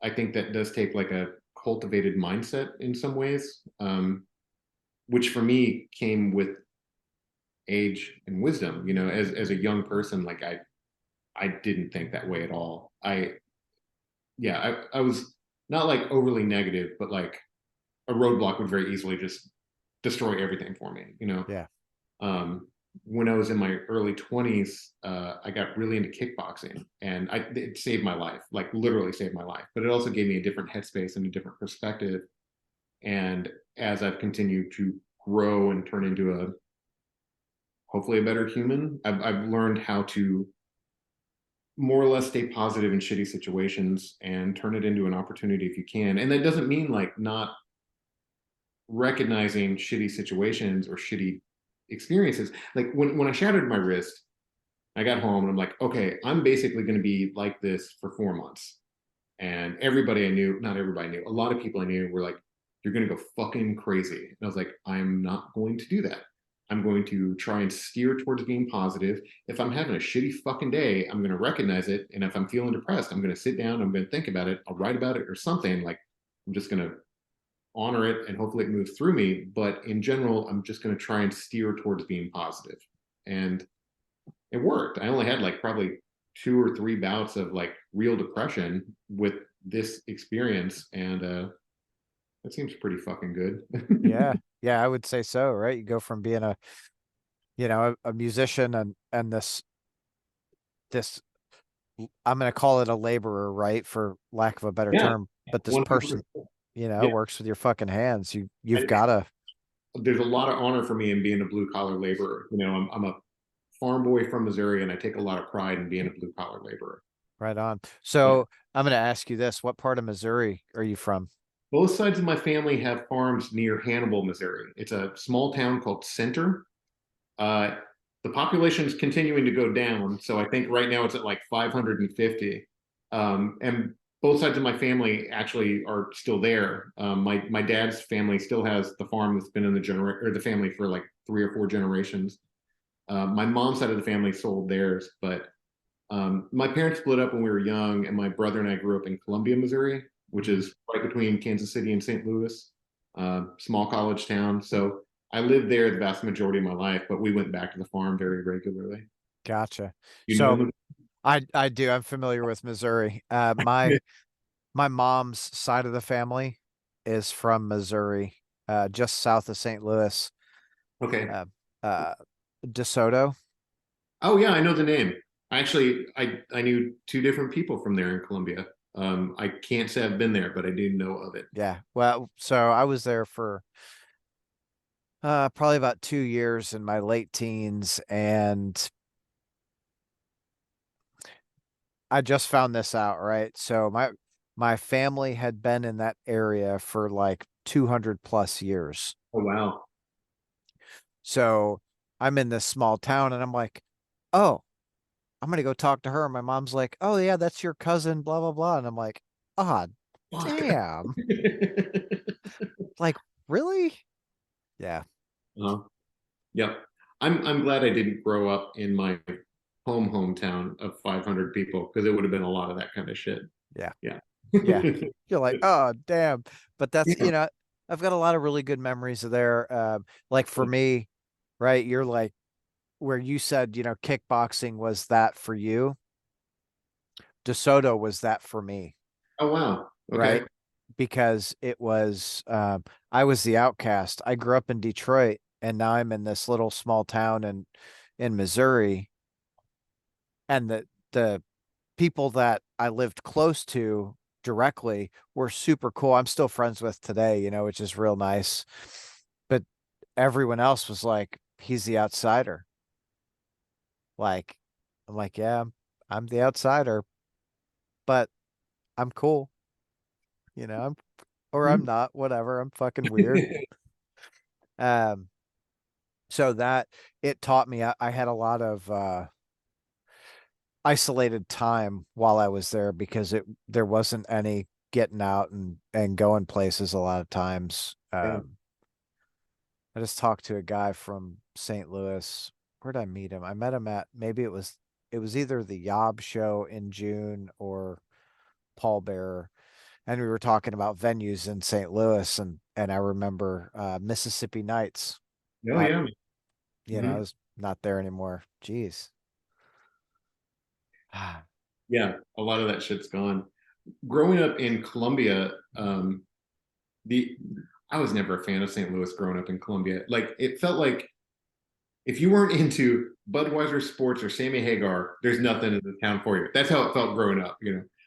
Speaker 2: I think that does take like a cultivated mindset in some ways, which for me came with age and wisdom. As a young person, like I didn't think that way at all. I was not like overly negative, but like a roadblock would very easily just destroy everything for me.
Speaker 1: Yeah.
Speaker 2: Um, when I was in my early 20s, I got really into kickboxing, and it saved my life, like literally saved my life. But it also gave me a different headspace and a different perspective. And as I've continued to grow and turn into a hopefully a better human, I've learned how to more or less stay positive in shitty situations and turn it into an opportunity if you can. And that doesn't mean like not recognizing shitty situations or shitty experiences. Like when I shattered my wrist, I got home and I'm like, okay, I'm basically going to be like this for 4 months. And everybody I knew, not everybody I knew, a lot of people I knew were like, you're going to go fucking crazy. And I was like, I'm not going to do that. I'm going to try and steer towards being positive. If I'm having a shitty fucking day, I'm going to recognize it. And if I'm feeling depressed, I'm going to sit down, I'm going to think about it, I'll write about it or something. Like, I'm just going to honor it and hopefully it moves through me. But in general, I'm just going to try and steer towards being positive. And it worked. I only had like probably 2 or 3 bouts of like real depression with this experience, and that seems pretty fucking good.
Speaker 1: Yeah. Yeah, I would say so, right? You go from being a musician and this I'm going to call it a laborer, right? For lack of a better
Speaker 2: Yeah,
Speaker 1: term, but this person,
Speaker 2: 100%. Yeah,
Speaker 1: works with your fucking hands. You've
Speaker 2: I,
Speaker 1: got to
Speaker 2: there's a lot of honor for me in being a blue collar laborer. I'm a farm boy from Missouri, and I take a lot of pride in being a blue collar laborer.
Speaker 1: right on.
Speaker 2: Yeah,
Speaker 1: So I'm going to ask you this. What part of Missouri are you from?
Speaker 2: both sides of my family have farms near Hannibal, Missouri. It's a small town called Center. Uh, the population is continuing to go down, so I think right now it's at like 550. And both sides of my family actually are still there. My dad's family still has the farm that's been in the family for like 3 or 4 generations. My mom's side of the family sold theirs, but my parents split up when we were young, and my brother and I grew up in Columbia, Missouri, which
Speaker 1: Mhm.
Speaker 2: is right between Kansas City and St. Louis, small college town. So I lived there the vast majority of my life, but we went back to the farm very regularly.
Speaker 1: Gotcha.
Speaker 2: You know,
Speaker 1: So I do. I'm familiar with Missouri. My mom's side of the family is from Missouri, just south of St. Louis,
Speaker 2: okay.
Speaker 1: uh, uh, DeSoto.
Speaker 2: Oh yeah, I know the name. I knew 2 different people from there in Columbia. I can't say I've been there, but I do know of it.
Speaker 1: Yeah. Well, so I was there for probably about 2 years in my late teens, and I just found this out, right? So my family had been in that area for like 200 plus years.
Speaker 2: Oh wow.
Speaker 1: So I'm in this small town and I'm like, oh, I'm gonna go talk to her. And my mom's like, oh yeah, that's your cousin, blah blah blah. And I'm like, ah,
Speaker 2: Fuck.
Speaker 1: damn. Like, really? Yeah,
Speaker 2: uh, yep. I'm glad I didn't grow up in my hometown of 500 people because it would have been a lot of that kind of shit.
Speaker 1: yeah,
Speaker 2: Yeah.
Speaker 1: yeah. You're like, oh damn. But that's,
Speaker 2: Yeah.
Speaker 1: I've got a lot of really good memories of there. Like for me, right? You're like where you said, kickboxing was that for you. DeSoto was that for me,
Speaker 2: Oh wow.
Speaker 1: right?
Speaker 2: Okay.
Speaker 1: Because it was I was the outcast. I grew up in Detroit and now I'm in this little small town in Missouri, and the people that I lived close to directly were super cool. I'm still friends with today, which is real nice. But everyone else was like, he's the outsider. Like, I'm like, yeah, I'm the outsider, but I'm cool, or I'm
Speaker 2: Mhm.
Speaker 1: not, whatever. I'm fucking weird. Um, so that it taught me I had a lot of isolated time while I was there because there wasn't any getting out and going places a lot of times.
Speaker 2: Yeah.
Speaker 1: I just talked to a guy from St. Louis. Where'd I meet him? I met him at maybe it was either the Yob show in June or Paul Bearer, and we were talking about venues in St. Louis, and I remember Mississippi Nights.
Speaker 2: Oh
Speaker 1: I
Speaker 2: yeah.
Speaker 1: I
Speaker 2: Mhm.
Speaker 1: was not there anymore. Jeez.
Speaker 2: Yeah. A lot of that shit's gone. Growing up in Columbia, the I was never a fan of St. Louis growing up in Columbia. Like it felt like if you weren't into Budweiser Sports or Sammy Hagar, there's nothing in the town for you. That's how it felt growing up,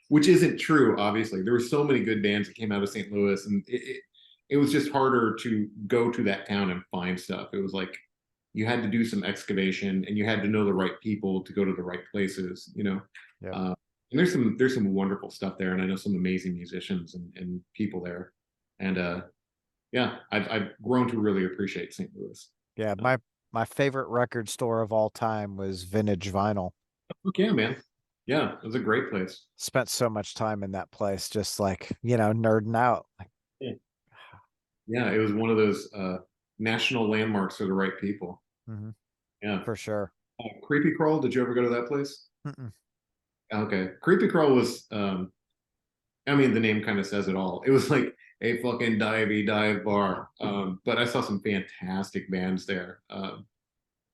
Speaker 2: which isn't true, obviously. There were so many good bands that came out of St. Louis, and it was just harder to go to that town and find stuff. It was like you had to do some excavation and you had to know the right people to go to the right places.
Speaker 1: Yep.
Speaker 2: Uh, and there's some wonderful stuff there, and I know some amazing musicians and people there. And yeah, I've grown to really appreciate St. Louis.
Speaker 1: Yeah,
Speaker 2: Uh,
Speaker 1: my favorite record store of all time was Vintage Vinyl.
Speaker 2: Okay, man. Yeah, it was a great place.
Speaker 1: Spent so much time in that place, just like, nerding out. Like,
Speaker 2: Yeah, yeah, it was one of those national landmarks for the right people.
Speaker 1: mhm,
Speaker 2: Yeah.
Speaker 1: for sure.
Speaker 2: Creepy Crawl, did you ever go to that place?
Speaker 1: Mm-mm.
Speaker 2: Okay. Creepy Crawl was, I mean, the name kind of says it all. It was like a fucking divey dive bar. But I saw some fantastic bands there.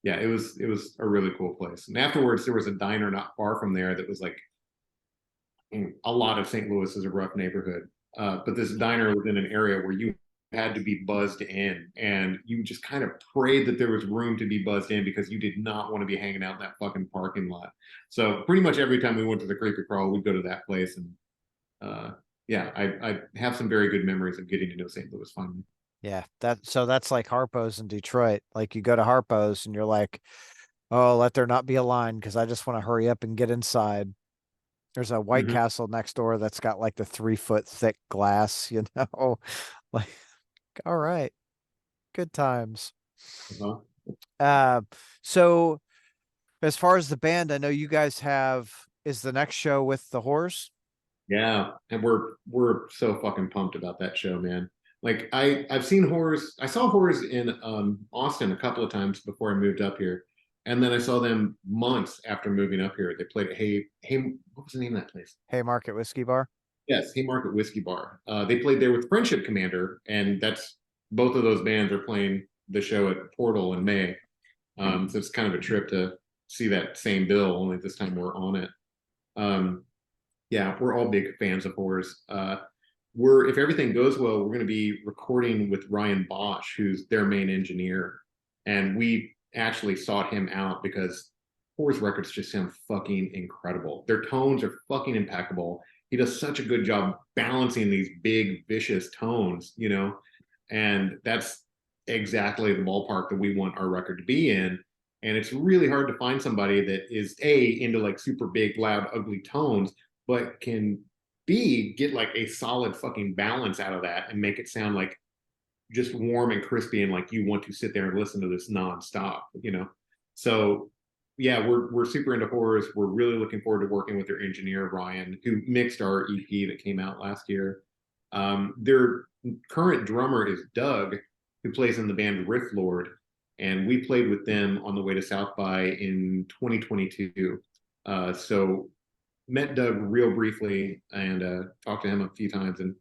Speaker 2: Yeah, it was a really cool place. And afterwards, there was a diner not far from there that was like a lot of St. Louis is a rough neighborhood. But this diner was in an area where you had to be buzzed in, and you just kind of prayed that there was room to be buzzed in because you did not want to be hanging out in that fucking parking lot. So pretty much every time we went to the Creepy Crawl, we'd go to that place, and uh, yeah, I have some very good memories of getting to know St. Louis finally.
Speaker 1: Yeah, that's like Harpo's in Detroit. Like you go to Harpo's and you're like, oh, let there not be a line because I just want to hurry up and get inside. There's a White
Speaker 2: Mm-hmm.
Speaker 1: Castle next door that's got like the 3 foot thick glass, Like, all right, good times.
Speaker 2: Uh-huh.
Speaker 1: Uh, so as far as the band, I know you guys is the next show with the Horse?
Speaker 2: Yeah, and we're so fucking pumped about that show, man. Like I've seen horrors. I saw horrors in Austin a couple of times before I moved up here, and then I saw them months after moving up here. They played at what was the name of that place?
Speaker 1: Haymarket Whiskey Bar.
Speaker 2: Yes, Haymarket Whiskey Bar. They played there with Friendship Commander, and that's both of those bands are playing the show at Portal in May. So it's kind of a trip to see that same bill, only this time we're on it. Um, yeah, we're all big fans of horrors. If everything goes well, we're going to be recording with Ryan Bosch, who's their main engineer, and we actually sought him out because horrors records just sound fucking incredible. Their tones are fucking impeccable. He does such a good job balancing these big vicious tones, and that's exactly the ballpark that we want our record to be in. And it's really hard to find somebody that is into like super big, loud, ugly tones, but can B, get like a solid fucking balance out of that and make it sound like just warm and crispy, and like you want to sit there and listen to this nonstop, you know. So yeah, we're super into horrors. We're really looking forward to working with their engineer Ryan, who mixed our EP that came out last year. Their current drummer is Doug, who plays in the band Riff Lord, and we played with them on the way to South by in 2022. So met Doug real briefly and talked to him a few times, and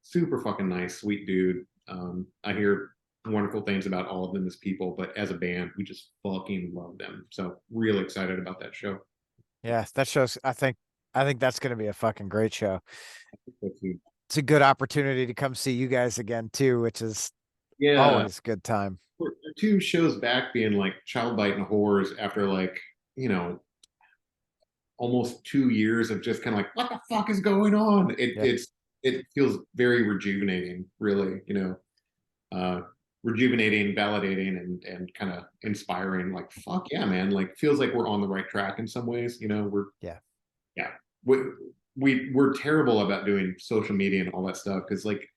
Speaker 2: super fucking nice, sweet dude. I hear wonderful things about all of them as people, but as a band, we just fucking love them. So real excited about that show.
Speaker 1: Yeah, that shows. I think that's going to be a fucking great show. It's a good opportunity to come see you guys again too, which is
Speaker 2: Yeah,
Speaker 1: always a good time.
Speaker 2: we're 2 shows back being like Child Bite and Whores after like, you know, almost 2 years of just kind of like, what the fuck is going on?
Speaker 1: Yeah,
Speaker 2: It feels very rejuvenating, really, you know, uh, rejuvenating, validating, and kind of inspiring. Like, fuck yeah, man! Like, feels like we're on the right track in some ways. You know,
Speaker 1: yeah,
Speaker 2: yeah, we we're terrible about doing social media and all that stuff because like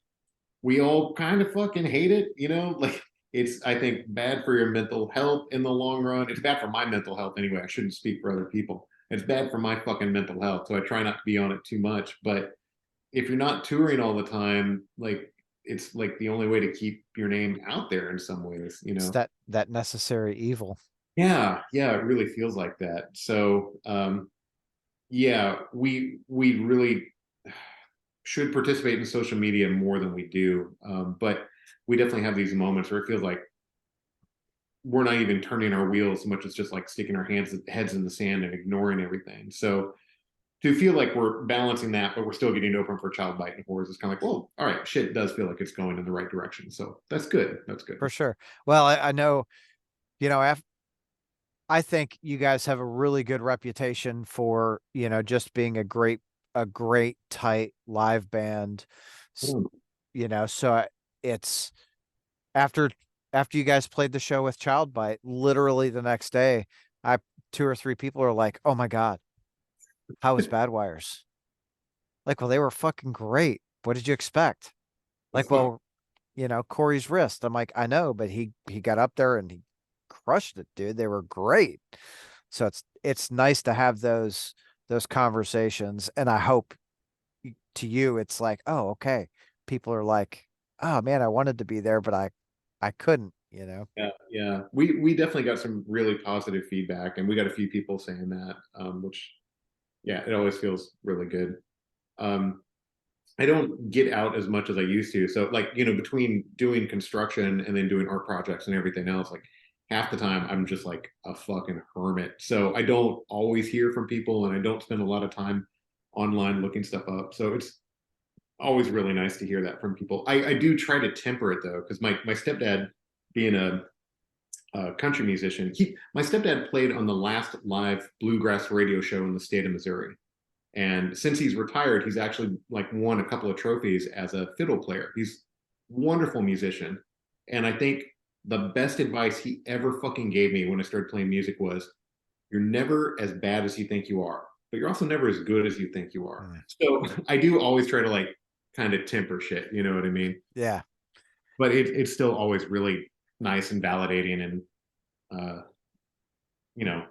Speaker 2: we all kind of fucking hate it. You know, like it's I think bad for your mental health in the long run. It's bad for my mental health anyway. I shouldn't speak for other people. It's bad for my fucking mental health, so I try not to be on it too much. But if you're not touring all the time, like it's like the only way to keep your name out there in some ways, you
Speaker 1: it's
Speaker 2: know?
Speaker 1: that necessary evil.
Speaker 2: Yeah, yeah, it really feels like that. So, yeah, we really should participate in social media more than we do. But we definitely have these moments where it feels like we're not even turning our wheels so much as just like sticking our heads in the sand and ignoring everything. So to feel like we're balancing that, but we're still getting open for Child Bite and Whores, it's kind of like, well, all right, shit does feel like it's going in the right direction. So that's good. That's good.
Speaker 1: For sure. Well, I know, you know, I think you guys have a really good reputation for, just being a great tight live band. S-
Speaker 2: Hmm.
Speaker 1: It's after after you guys played the show with Child Bite, literally the next day, I two or three people are like, "Oh my God, how was Bad Wires?" Like, well, they were fucking great. What did you expect?
Speaker 2: That's
Speaker 1: Like,
Speaker 2: fun.
Speaker 1: well, Corey's wrist. I'm like, I know, but he got up there and he crushed it, dude. They were great. So it's nice to have those conversations, and I hope to you it's like, oh, okay. People are like, oh man, I wanted to be there, but I couldn't.
Speaker 2: Yeah, yeah. We definitely got some really positive feedback, and we got a few people saying that, which yeah, it always feels really good. Um, I don't get out as much as I used to. So like, you know, between doing construction and then doing art projects and everything else, like half the time I'm just like a fucking hermit. So I don't always hear from people and I don't spend a lot of time online looking stuff up. So it's always really nice to hear that from people. I do try to temper it though, because my stepdad being a country musician, my stepdad played on the last live bluegrass radio show in the state of Missouri. And since he's retired, he's actually like won a couple of trophies as a fiddle player. He's a wonderful musician. And I think the best advice he ever fucking gave me when I started playing music was you're never as bad as you think you are, but you're also never as good as you think you are.
Speaker 1: Mm.
Speaker 2: So I do always try to like kind of temper shit, you know what I mean?
Speaker 1: Yeah,
Speaker 2: But it's still always really nice and validating and uh, you know,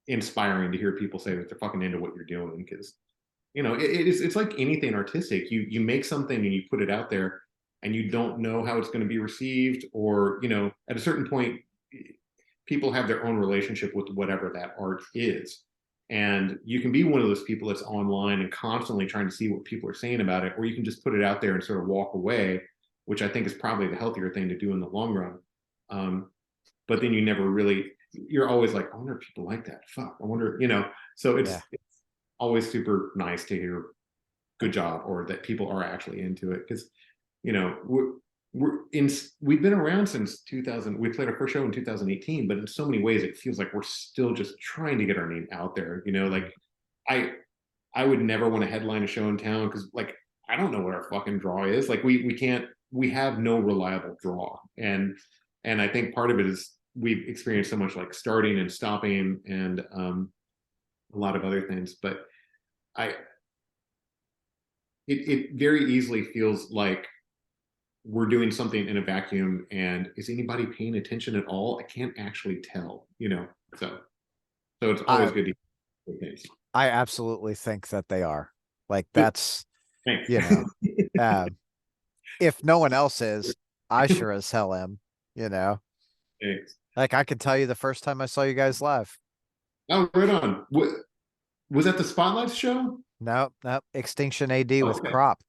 Speaker 2: inspiring to hear people say that they're fucking into what you're doing because you know it's like anything artistic. You make something and you put it out there and you don't know how it's going to be received, or you know at a certain point people have their own relationship with whatever that art is, and you can be one of those people that's online and constantly trying to see what people are saying about it, or you can just put it out there and sort of walk away, which I think is probably the healthier thing to do in the long run. But then you never really, you're always like, I wonder if people like that. Fuck, I wonder, you know. So
Speaker 1: yeah,
Speaker 2: it's always super nice to hear good job or that people are actually into it because you know we've been around since 2000. We played our first show in 2018, but in so many ways it feels like we're still just trying to get our name out there, you know.
Speaker 1: mm,
Speaker 2: Like i I would never want to headline a show in town because like I don't know what our fucking draw is. Like we can't, we have no reliable draw. And I think part of it is we've experienced so much like starting and stopping and a lot of other things, but I it very easily feels like we're doing something in a vacuum, and is anybody paying attention at all? I can't actually tell, So it's always
Speaker 1: I
Speaker 2: good to hear things.
Speaker 1: I absolutely think that they are. Like
Speaker 2: Good.
Speaker 1: that's,
Speaker 2: Thanks.
Speaker 1: you know, uh, if no one else is, I sure as hell am, you know.
Speaker 2: Thanks.
Speaker 1: Like I could tell you the first time I saw you guys live.
Speaker 2: Oh, right on. Was that the Spotlights show?
Speaker 1: No, no, Extinction AD
Speaker 2: Oh,
Speaker 1: with
Speaker 2: okay.
Speaker 1: Crop.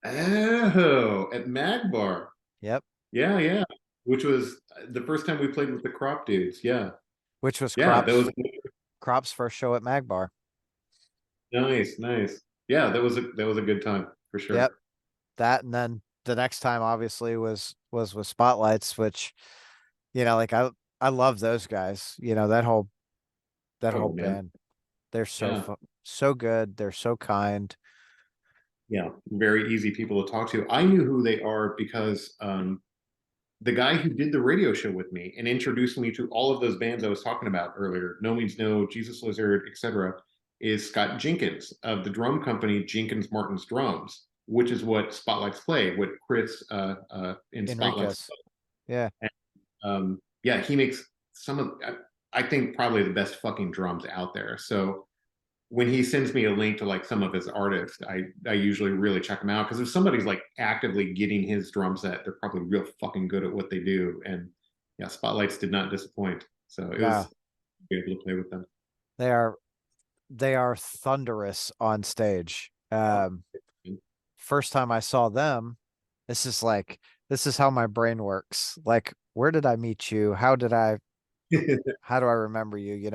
Speaker 2: Oh, at Magbar.
Speaker 1: Yep.
Speaker 2: Yeah, yeah. Which was the first time we played with the Crop dudes. Yeah.
Speaker 1: Which was
Speaker 2: Yeah, that was
Speaker 1: Crop's first show at Magbar.
Speaker 2: nice, nice. Yeah, that was a good time for
Speaker 1: Yep.
Speaker 2: sure.
Speaker 1: That and then the next time obviously was with Spotlights, which, like I love those guys. That whole
Speaker 2: Oh man.
Speaker 1: band. They're
Speaker 2: Yeah.
Speaker 1: so good. They're so kind.
Speaker 2: Yeah. Very easy people to talk to. I knew who they are because the guy who did the radio show with me and introduced me to all of those bands I was talking about earlier, No Means No, Jesus Lizard, etc., is Scott Jenkins of the drum company Jenkins Martin's Drums, which is what Spotlights play, what Chris in Spotlights.
Speaker 1: Enriquez. Yeah.
Speaker 2: And, yeah, he makes some of, I think, probably the best fucking drums out there. So when he sends me a link to like some of his artists, I usually really check them out because if somebody's like actively getting his drum set, they're probably real fucking good at what they do. And yeah, Spotlights did not disappoint. So it was
Speaker 1: No,
Speaker 2: be able to play with them.
Speaker 1: they are they are thunderous on stage. First time I saw them, this is like this is how my brain works. Like, where did I meet you? How do I remember you,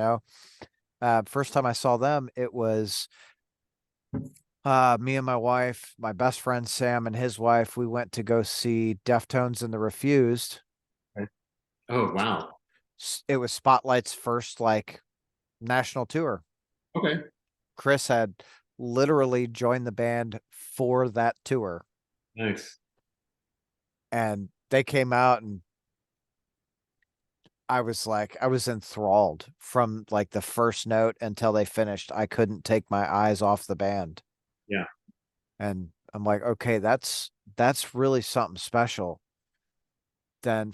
Speaker 1: First time I saw them, it was me and my wife, my best friend Sam and his wife, we went to go see Deftones and the Refused.
Speaker 2: Oh wow.
Speaker 1: It was Spotlight's first like national tour.
Speaker 2: Okay.
Speaker 1: Chris had literally joined the band for that tour,
Speaker 2: Nice.
Speaker 1: and they came out, and I was enthralled from like the first note until they finished. I couldn't take my eyes off the band.
Speaker 2: Yeah.
Speaker 1: And I'm like, okay, that's really something special. Then,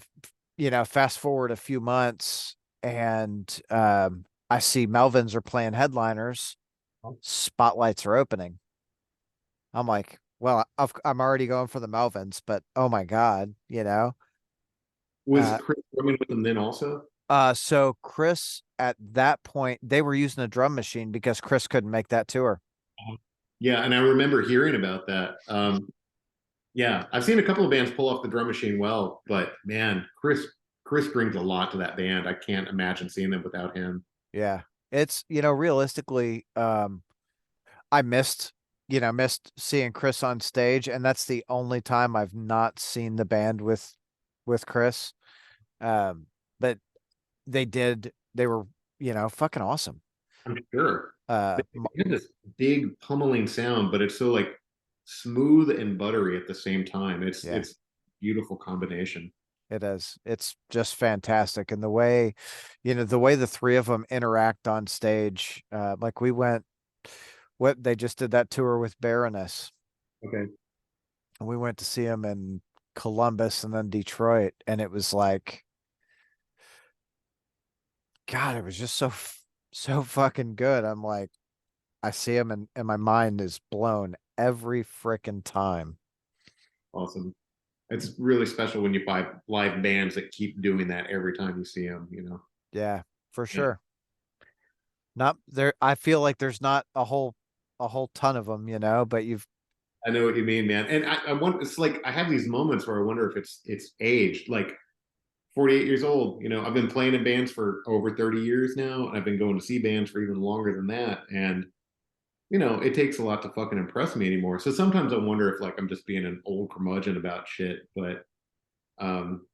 Speaker 1: fast forward a few months, and I see Melvins are playing headliners, Spotlights are opening. I'm like, well, I'm already going for the Melvins, but oh my God.
Speaker 2: Was
Speaker 1: Uh,
Speaker 2: Chris drumming with them then also?
Speaker 1: so Chris at that point, they were using a drum machine because Chris couldn't make that tour.
Speaker 2: Yeah, and I remember hearing about that. Yeah, I've seen a couple of bands pull off the drum machine well, but man, Chris brings a lot to that band. I can't imagine seeing them without him.
Speaker 1: Yeah. It's, realistically, I missed seeing Chris on stage, and that's the only time I've not seen the band with Chris. But they were, fucking awesome.
Speaker 2: I'm sure.
Speaker 1: Uh,
Speaker 2: They have this big pummeling sound, but it's so like smooth and buttery at the same time. It's
Speaker 1: yeah,
Speaker 2: it's beautiful combination.
Speaker 1: it is. It's just fantastic. And the way the three of them interact on stage, like they just did that tour with Baroness,
Speaker 2: Okay.
Speaker 1: and we went to see him in Columbus and then Detroit, and it was like, God, it was just so fucking good. I'm like, I see him, and my mind is blown every freaking time.
Speaker 2: Awesome. It's really special when you find live bands that keep doing that every time you see them.
Speaker 1: Yeah, for
Speaker 2: Yeah.
Speaker 1: sure. Not there. I feel like there's not a whole ton of them, but you've,
Speaker 2: I know what you mean, man. And I want it's like I have these moments where I wonder if it's aged. Like 48 years old, I've been playing in bands for over 30 years now, and I've been going to see bands for even longer than that. And it takes a lot to fucking impress me anymore. So sometimes I wonder if like I'm just being an old curmudgeon about shit. But um,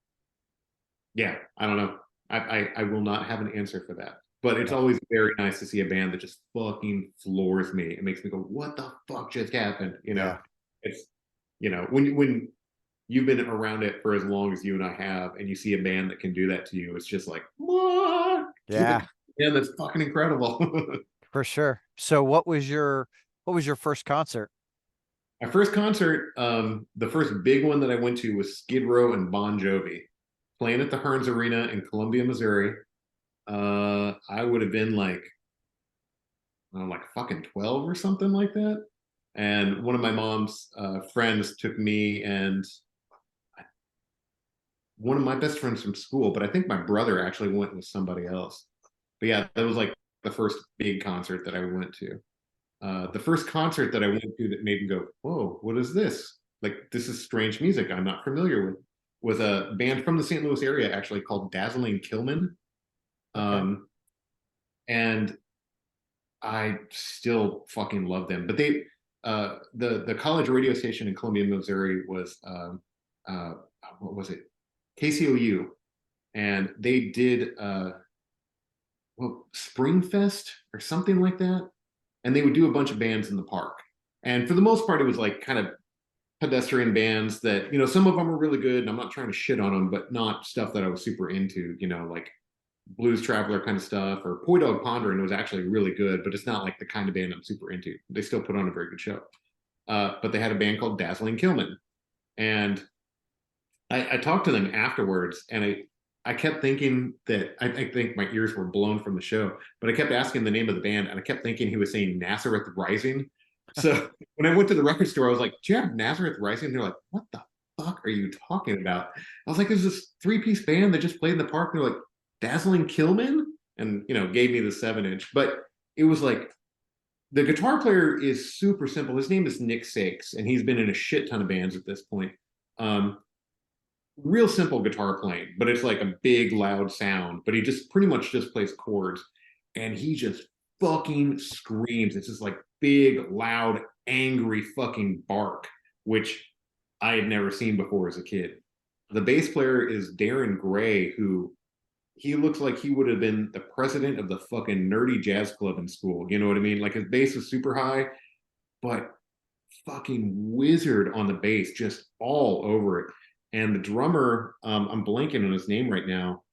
Speaker 2: yeah, I don't know. I will not have an answer for that. But it's
Speaker 1: yeah,
Speaker 2: always very nice to see a band that just fucking floors me. It makes me go, "What the fuck just happened?"
Speaker 1: yeah,
Speaker 2: It's when you've been around it for as long as you and I have, and you see a band that can do that to you, it's just like, what?
Speaker 1: yeah,
Speaker 2: Yeah, that's fucking incredible.
Speaker 1: for sure. So what was your first concert?
Speaker 2: My first concert, the first big one that I went to was Skid Row and Bon Jovi playing at the Hearns Arena in Columbia, Missouri. I would have been like, I don't know, like fucking 12 or something like that. And one of my mom's friends took me and one of my best friends from school, but I think my brother actually went with somebody else. But yeah, that was like the first big concert that I went to. The first concert that I went to that made me go, "Whoa, what is this? Like, this is strange music I'm not familiar with." Was a band from the St. Louis area actually called Dazzling Killman,
Speaker 1: Okay.
Speaker 2: um, and I still fucking love them. But the college radio station in Columbia, Missouri was uh, what was it? KCOU, and they did well, Springfest or something like that, and they would do a bunch of bands in the park. And for the most part, it was like kind of pedestrian bands that, some of them were really good, and I'm not trying to shit on them, but not stuff that I was super into, like Blues Traveler kind of stuff, or Poi Dog Pondering was actually really good, but it's not like the kind of band I'm super into. They still put on a very good show. But they had a band called Dazzling Killman. And I talked to them afterwards, and I kept thinking that I think my ears were blown from the show, but I kept asking the name of the band, and I kept thinking he was saying Nazareth Rising. So when I went to the record store, I was like, "Do you have Nazareth Rising?" They're like, "What the fuck are you talking about?" I was like, "There's this three-piece band that just played in the park." They're like, "Dazzling Killman," and gave me the 7 inch. But it was like the guitar player is super simple. His name is Nick Sakes, and he's been in a shit ton of bands at this point. Um, Real simple guitar playing, but it's like a big loud sound. But he just pretty much just plays chords, and he just fucking screams. It's just like big, loud, angry fucking bark, which I had never seen before as a kid. The bass player is Darren Gray, who he looks like he would have been the president of the fucking nerdy jazz club in school. You know what I mean? Like his bass is super high, but fucking wizard on the bass, just all over it. And the drummer, I'm blanking on his name right now.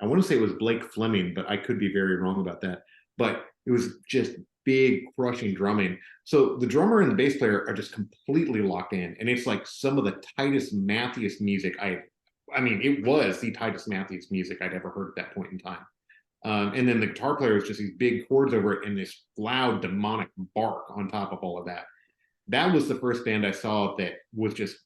Speaker 2: I want to say it was Blake Fleming, but I could be very wrong about that. But it was just big, crushing drumming. So the drummer and the bass player are just completely locked in, and it's like some of the tightest, mathiest music I mean, it was the tightest, mathiest music I'd ever heard at that point in time. And then the guitar player was just these big chords over it and this loud, demonic bark on top of all of that. That was the first band I saw that was just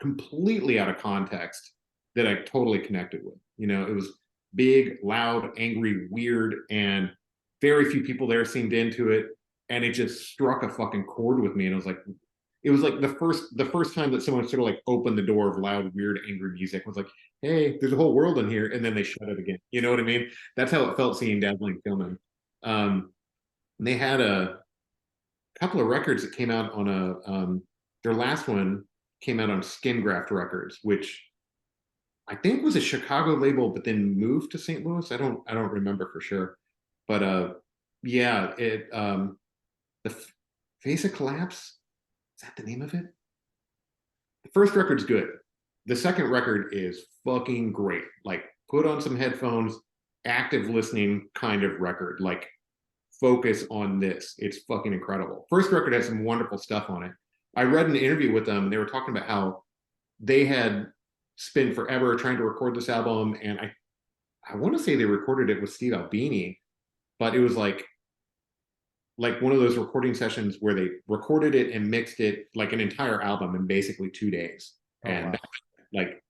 Speaker 2: completely out of context that I totally connected with. It was big, loud, angry, weird, and very few people there seemed into it. And it just struck a fucking chord with me. And it was like the first time that someone sort of like opened the door of loud, weird, angry music. Was like, hey, there's a whole world in here, and then they shut it again. You know what I mean? That's how it felt seeing Dazzling Filming. They had a couple of records that came out on their last one came out on Skin Graft Records, which I think was a Chicago label, but then moved to St. Louis. I don't remember for sure, but yeah, it the Face of Collapse, is that the name of it? The first record's good. The second record is fucking great. Like put on some headphones, active listening kind of record. Like focus on this. It's fucking incredible. First record has some wonderful stuff on it. I read an interview with them, and they were talking about how they had spent forever trying to record this album, and I want to say they recorded it with Steve Albini, but it was like one of those recording sessions where they recorded it and mixed it like an entire album in basically 2 days.
Speaker 1: Oh
Speaker 2: And
Speaker 1: wow.
Speaker 2: like,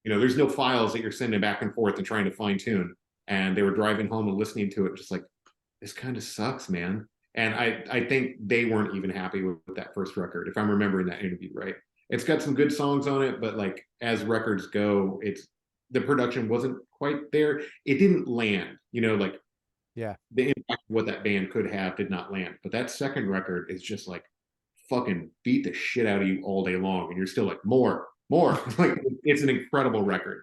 Speaker 2: there's no files that you're sending back and forth and trying to fine tune. And they were driving home and listening to it, just like, this kind of sucks, man. And I think they weren't even happy with that first record, if I'm remembering that interview right. It's got some good songs on it, but like as records go, the production wasn't quite there. It didn't land, like
Speaker 1: Yeah.
Speaker 2: the impact of what that band could have did not land. But that second record is just like fucking beat the shit out of you all day long, and you're still like more, more. Like it's an incredible record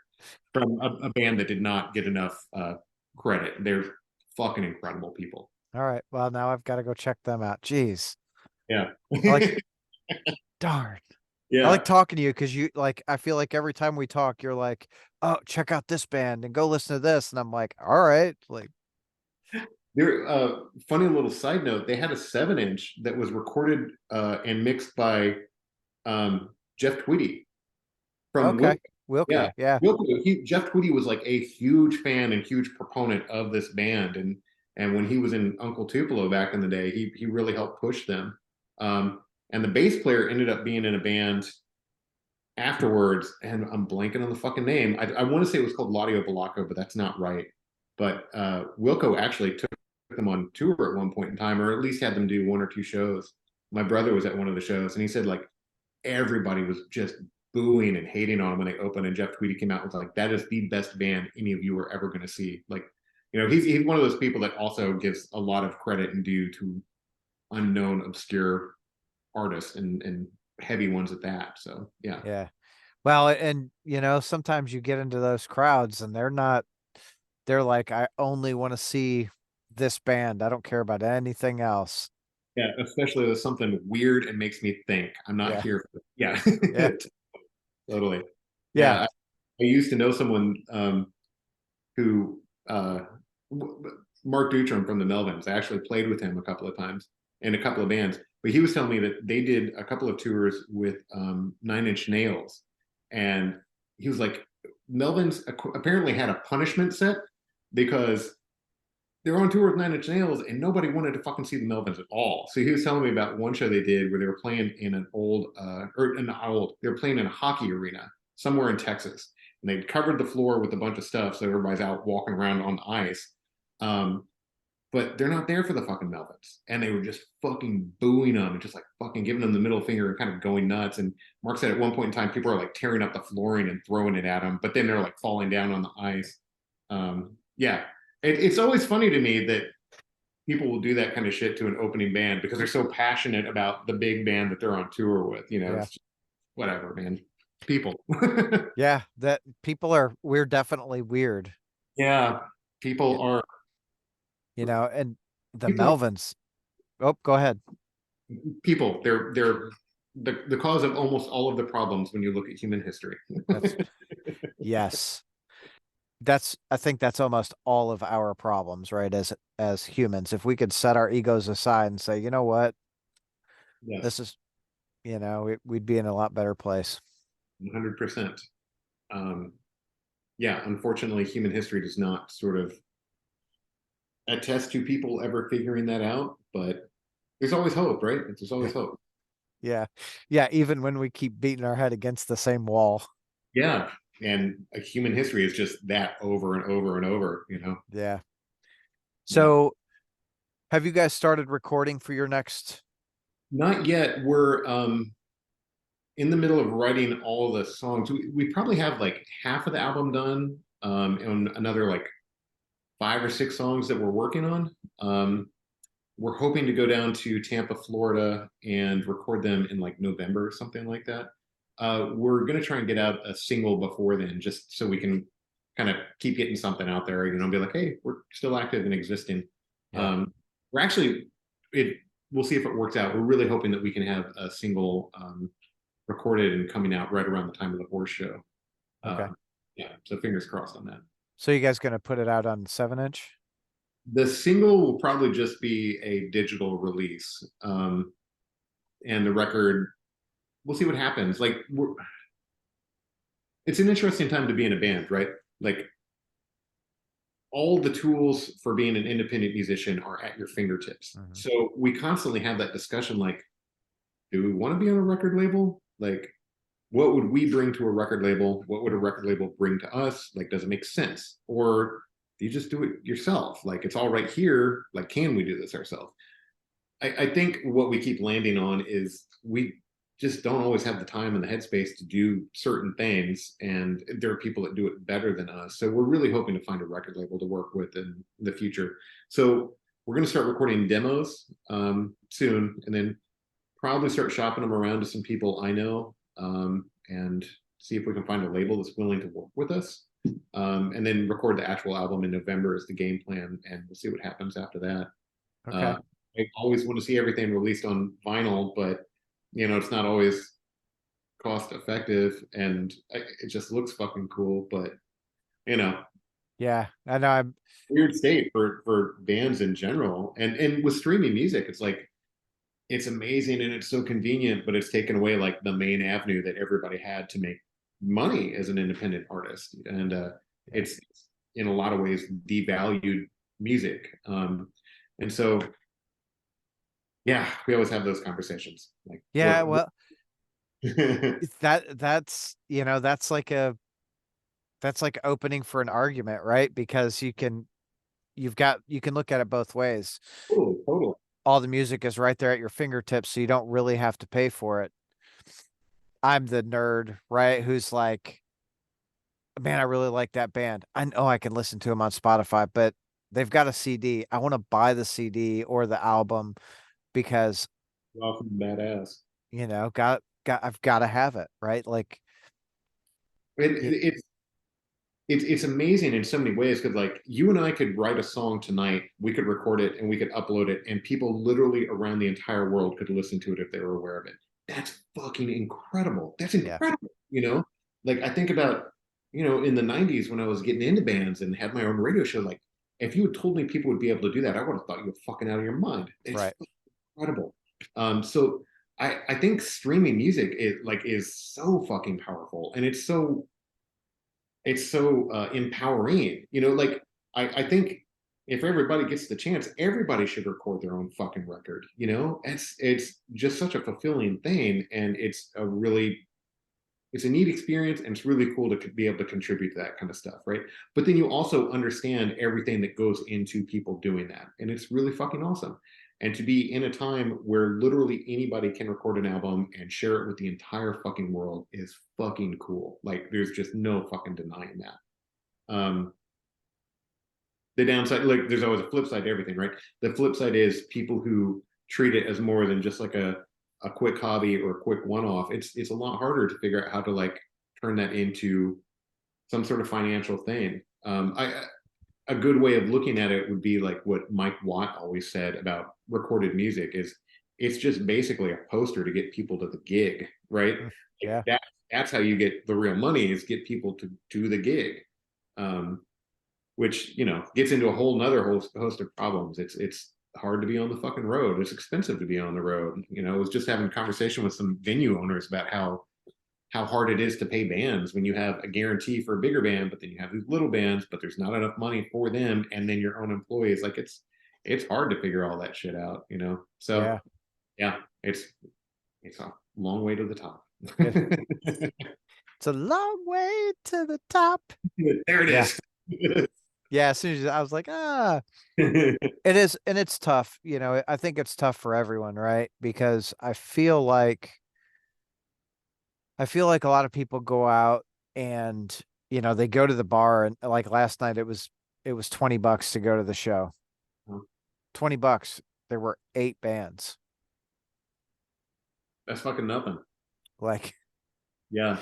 Speaker 2: from a band that did not get enough credit. They're fucking incredible people.
Speaker 1: All right. Well, now I've got to go check them out. Jeez.
Speaker 2: Yeah.
Speaker 1: I like, darn. I like
Speaker 2: Yeah.
Speaker 1: talking to you because you like, I feel like every time we talk, you're like, oh, check out this band and go listen to this. And I'm like, all right. Like,
Speaker 2: There, funny little side note, they had a 7-inch that was recorded and mixed by Jeff Tweedy from
Speaker 1: Okay.
Speaker 2: Wilco. Yeah,
Speaker 1: Wilco. Yeah.
Speaker 2: Wilco. Jeff Tweedy was like a huge fan and huge proponent of this band, and when he was in Uncle Tupelo back in the day, he really helped push them. Um, and the bass player ended up being in a band afterwards, and I'm blanking on the fucking name. I want to say it was called Laudio Balaco, but that's not right. But Wilco actually took them on tour at one point in time, or at least had them do 1 or 2 shows. My brother was at one of the shows, and he said like everybody was just booing and hating on him when they opened. And Jeff Tweedy came out and was like, "That is the best band any of you are ever going to see." Like, he's one of those people that also gives a lot of credit and due to unknown, obscure artists and heavy ones at that. So yeah.
Speaker 1: Yeah. Well, and sometimes you get into those crowds and they're like, I only want to see this band. I don't care about anything else.
Speaker 2: Yeah, especially with something weird and makes me think. I'm not
Speaker 1: Yeah.
Speaker 2: here for yeah.
Speaker 1: Yeah.
Speaker 2: Totally.
Speaker 1: Yeah.
Speaker 2: Yeah, I used to know someone who Mark Dutram from the Melvins. I actually played with him a couple of times in a couple of bands. But he was telling me that they did a couple of tours with 9 Inch Nails, and he was like, Melvins apparently had a punishment set because they were on tour with 9 Inch Nails and nobody wanted to fucking see the Melvins at all. So he was telling me about one show they did where they were playing in an they were playing in a hockey arena somewhere in Texas. And they'd covered the floor with a bunch of stuff. So everybody's out walking around on the ice. Um, but they're not there for the fucking Melvins. And they were just fucking booing them and just like fucking giving them the middle finger and kind of going nuts. And Mark said at one point in time, people are like tearing up the flooring and throwing it at them, but then they're like falling down on the ice. Yeah, it's always funny to me that people will do that kind of shit to an opening band because they're so passionate about the big band that they're on tour with.
Speaker 1: Yeah.
Speaker 2: It's just, whatever, man. People.
Speaker 1: Yeah. That we're definitely weird,
Speaker 2: Yeah, people are
Speaker 1: and the
Speaker 2: people are
Speaker 1: Melvins. Oh, go ahead.
Speaker 2: people. They're the cause of almost all of the problems when you look at human history.
Speaker 1: That's yes. I think that's almost all of our problems, right? As humans, if we could set our egos aside and say, you know what, this
Speaker 2: Yes,
Speaker 1: is, we'd be in a lot better place.
Speaker 2: 100%. Yeah, unfortunately, human history does not sort of attest to people ever figuring that out, but there's always hope, right? There's
Speaker 1: Yeah.
Speaker 2: always hope.
Speaker 1: Yeah. Yeah. Even when we keep beating our head against the same wall.
Speaker 2: Yeah, and human history is just that over and over and over.
Speaker 1: Yeah.
Speaker 2: Yeah.
Speaker 1: So have you guys started recording for your next?
Speaker 2: Not yet. We're in the middle of writing all the songs. We probably have like half of the album done, and another like 5 or 6 songs that we're working on. We're hoping to go down to Tampa, Florida, and record them in like November or something like that. We're gonna try and get out a single before then, just so we can kind of keep getting something out there. Be like, hey, we're still active and existing.
Speaker 1: Yeah.
Speaker 2: We're actually it. We'll see if it works out. We're really hoping that we can have a single recorded and coming out right around the time of the horse show.
Speaker 1: Okay.
Speaker 2: Yeah, so fingers crossed on that.
Speaker 1: So you guys going to put it out on 7-inch?
Speaker 2: The single will probably just be a digital release, and the record. We'll see what happens. Like, it's an interesting time to be in a band, right? Like, all the tools for being an independent musician are at your fingertips.
Speaker 1: Mhm.
Speaker 2: So we constantly have that discussion, like, do we want to be on a record label? Like, what would we bring to a record label? What would a record label bring to us? Like, does it make sense? Or do you just do it yourself? Like, it's all right here. Like, can we do this ourselves? I think what we keep landing on is we just don't always have the time and the headspace to do certain things. And there are people that do it better than us. So we're really hoping to find a record label to work with in the future. So we're going to start recording demos soon, and then probably start shopping them around to some people I know, and see if we can find a label that's willing to work with us. And then record the actual album in November is the game plan, and we'll see what happens after that.
Speaker 1: Okay.
Speaker 2: I always want to see everything released on vinyl, but it's not always cost effective, and it just looks fucking cool. But you know,
Speaker 1: Yeah, I know. I'm
Speaker 2: Weird state for bands in general. And with streaming music, it's like it's amazing and it's so convenient, but it's taken away like the main avenue that everybody had to make money as an independent artist. And
Speaker 1: yeah,
Speaker 2: it's in a lot of ways devalued music. And so yeah, we always have those conversations. Like
Speaker 1: yeah.
Speaker 2: what
Speaker 1: Well, that's that's like opening for an argument, right? Because you can look at it both ways.
Speaker 2: totally, totally.
Speaker 1: All the music is right there at your fingertips, so you don't really have to pay for it. I'm the nerd, right? Who's like, man, I really like that band. I know I can listen to them on Spotify, but they've got a CD. I want to buy the CD or the album because,
Speaker 2: Welcome, badass.
Speaker 1: I've got to have it, right? Like,
Speaker 2: And
Speaker 1: it,
Speaker 2: it's amazing in so many ways because like you and I could write a song tonight, we could record it and we could upload it, and people literally around the entire world could listen to it if they were aware of it. That's fucking incredible. That's
Speaker 1: yeah,
Speaker 2: incredible. Like I think about, in the 90s when I was getting into bands and had my own radio show, like if you had told me people would be able to do that, I would have thought you were fucking out of your mind. It's
Speaker 1: right.
Speaker 2: incredible. So I think streaming music is so fucking powerful, and it's so empowering. Like I think if everybody gets the chance, everybody should record their own fucking record. It's just such a fulfilling thing, and it's a neat experience, and it's really cool to be able to contribute to that kind of stuff, right? But then you also understand everything that goes into people doing that, and it's really fucking awesome. And to be in a time where literally anybody can record an album and share it with the entire fucking world is fucking cool. Like, there's just no fucking denying that. The downside, like, there's always a flip side to everything, right? The flip side is people who treat it as more than just like a quick hobby or a quick one-off. It's a lot harder to figure out how to like turn that into some sort of financial thing. I A good way of looking at it would be like what Mike Watt always said about recorded music is it's just basically a poster to get people to the gig, right?
Speaker 1: Mm,
Speaker 2: Like
Speaker 1: yeah,
Speaker 2: that's how you get the real money is get people to the gig. Um, which gets into a whole nother host of problems. It's hard to be on the fucking road. It's expensive to be on the road. I was just having a conversation with some venue owners about how hard it is to pay bands when you have a guarantee for a bigger band, but then you have these little bands, but there's not enough money for them, and then your own employees. Like it's hard to figure all that shit out. So
Speaker 1: yeah.
Speaker 2: yeah, it's a long way to the top.
Speaker 1: It, it's a long way to the top.
Speaker 2: There it
Speaker 1: Yeah,
Speaker 2: is.
Speaker 1: yeah. As soon as I was like, it is, and it's tough. I think it's tough for everyone, right? Because I feel like a lot of people go out and they go to the bar, and like last night it was $20 to go to the show. $20. There were 8 bands.
Speaker 2: That's fucking nothing.
Speaker 1: Like,
Speaker 2: Yeah.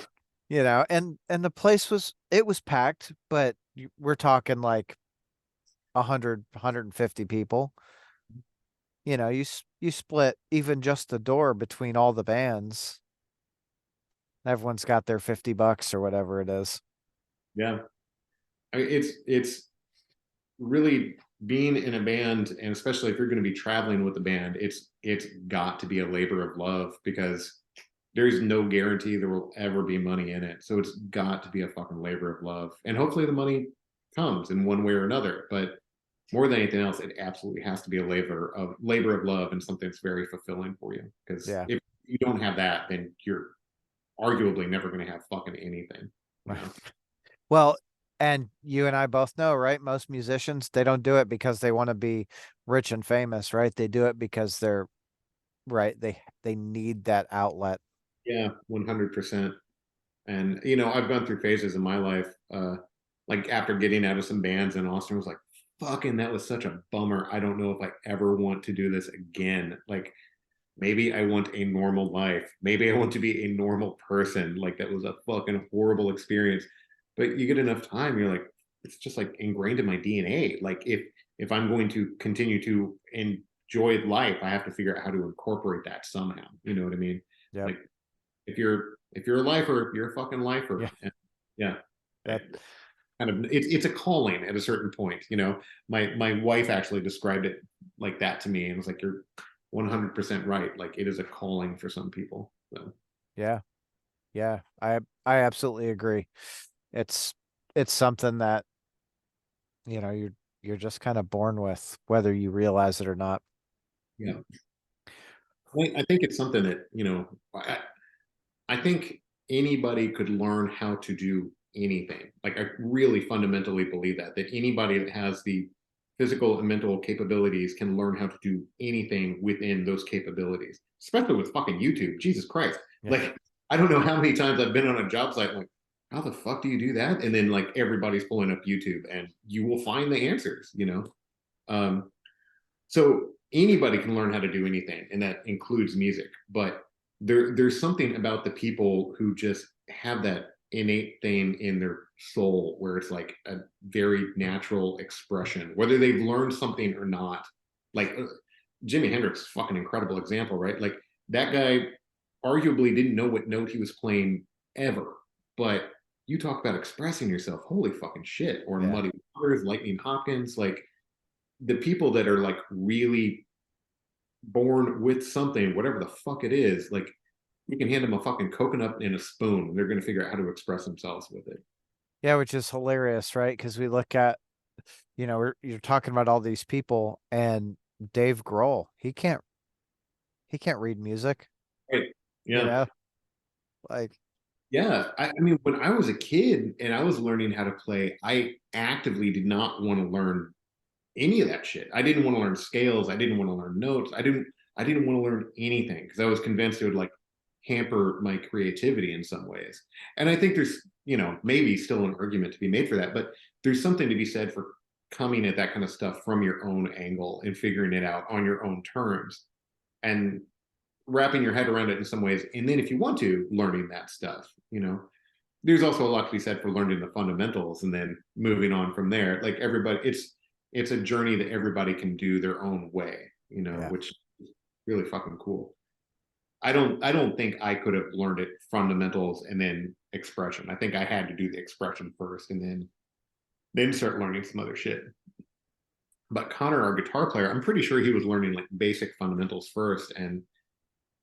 Speaker 1: and the place it was packed, but we're talking like 150 people. You split even just the door between all the bands. Everyone's got their $50 or whatever it is.
Speaker 2: Yeah. It's really being in a band, and especially if you're going to be traveling with the band, it's got to be a labor of love because there's no guarantee there will ever be money in it. So it's got to be a fucking labor of love, and hopefully the money comes in one way or another. But more than anything else, it absolutely has to be a labor of love and something that's very fulfilling for you. Because
Speaker 1: Yeah.
Speaker 2: if you don't have that, then you're arguably never going to have fucking anything. You
Speaker 1: Right.
Speaker 2: know?
Speaker 1: Well, and you and I both know, right? Most musicians, they don't do it because they want to be rich and famous, right? They do it because they're right. They need that outlet.
Speaker 2: Yeah, 100%. And I've gone through phases in my life, like after getting out of some bands, and Austin was like, "Fucking, that was such a bummer. I don't know if I ever want to do this again. Like, maybe I want a normal life. Maybe I want to be a normal person. Like, that was a fucking horrible experience." But you get enough time, you're like, it's just like ingrained in my DNA. Like, if I'm going to continue to enjoy life, I have to figure out how to incorporate that somehow. You know what I mean?
Speaker 1: Yep.
Speaker 2: Like, if you're a lifer, you're a fucking
Speaker 1: Yeah.
Speaker 2: lifer. And yeah.
Speaker 1: That
Speaker 2: kind of it's a calling at a certain point, you know. My wife actually described it like that to me and was like, you're 100% right. Like it is a calling for some people. So
Speaker 1: Yeah. Yeah. I absolutely agree. It's it's something that, you're just kind of born with, whether you realize it or not.
Speaker 2: yeah, I think it's something that, you know, I think anybody could learn how to do anything. Like I really fundamentally believe that anybody that has the physical and mental capabilities can learn how to do anything within those capabilities, especially with fucking YouTube. Jesus Christ.
Speaker 1: Yeah.
Speaker 2: Like I don't know how many times I've been on a job site like, how the fuck do you do that? And then like everybody's pulling up YouTube and you will find the answers, you know? Um, so anybody can learn how to do anything, and that includes music. But there's something about the people who just have that innate thing in their soul where it's like a very natural expression, whether they've learned something or not. Like Jimi Hendrix, fucking incredible example, right? Like that guy arguably didn't know what note he was playing ever, but you talk about expressing yourself, holy fucking shit. Or
Speaker 1: Yeah.
Speaker 2: Muddy Waters, Lightning Hopkins, like the people that are like really born with something, whatever the fuck it is, like you can hand them a fucking coconut and a spoon, and they're going to figure out how to express themselves with it.
Speaker 1: Yeah, which is hilarious, right? Because we look at, you're talking about all these people, and Dave Grohl, he can't read music,
Speaker 2: Right.
Speaker 1: you
Speaker 2: Yeah.
Speaker 1: know? Like,
Speaker 2: Yeah. I mean, when I was a kid and I was learning how to play, I actively did not want to learn any of that shit. I didn't want to learn scales. I didn't want to learn notes. I didn't want to learn anything because I was convinced it would like hamper my creativity in some ways. And I think there's, you know, maybe still an argument to be made for that, but there's something to be said for coming at that kind of stuff from your own angle and figuring it out on your own terms and wrapping your head around it in some ways. And then if you want to, learning that stuff, you know. There's also a lot to be said for learning the fundamentals and then moving on from there. Like everybody, it's a journey that everybody can do their own way, you know,
Speaker 1: yeah.
Speaker 2: which is really fucking cool. I don't think I could have learned it fundamentals and then expression. I think I had to do the expression first and then start learning some other shit. But Connor, our guitar player, I'm pretty sure he was learning like basic fundamentals first, and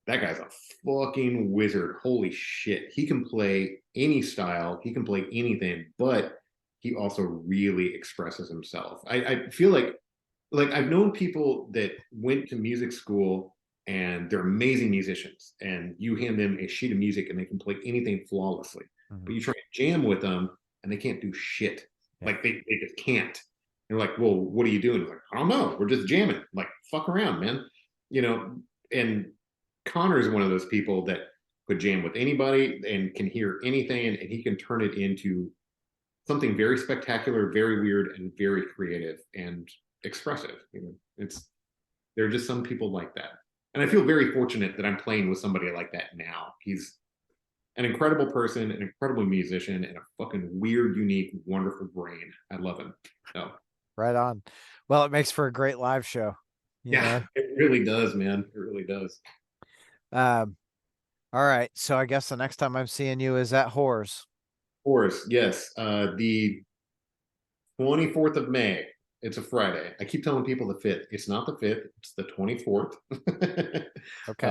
Speaker 2: that guy's a fucking wizard. Holy shit. He can play any style, he can play anything, but he also really expresses himself. I feel like I've known people that went to music school and they're amazing musicians, and you hand them a sheet of music and they can play anything flawlessly.
Speaker 1: Mhm.
Speaker 2: But you try to jam with them and they can't do shit.
Speaker 1: Yeah.
Speaker 2: Like they just can't. They're like, well, what are you doing? Like, I don't know. We're just jamming. Like, fuck around, man. You know, and Connor is one of those people that could jam with anybody and can hear anything, and he can turn it into something very spectacular, very weird, and very creative and expressive. You know, it's there are just some people like that, and I feel very fortunate that I'm playing with somebody like that now. He's an incredible person, an incredible musician, and a fucking weird, unique, wonderful brain. I love him. So
Speaker 1: Right on. Well, it makes for a great live show, you
Speaker 2: yeah,
Speaker 1: know?
Speaker 2: it really does, man. It really does.
Speaker 1: Um, all right. So I guess the next time I'm seeing you is at Whores.
Speaker 2: Of course, yes. The 24th of May. It's a Friday. I keep telling people the 5th. It's not the 5th, it's the 24th.
Speaker 1: Okay.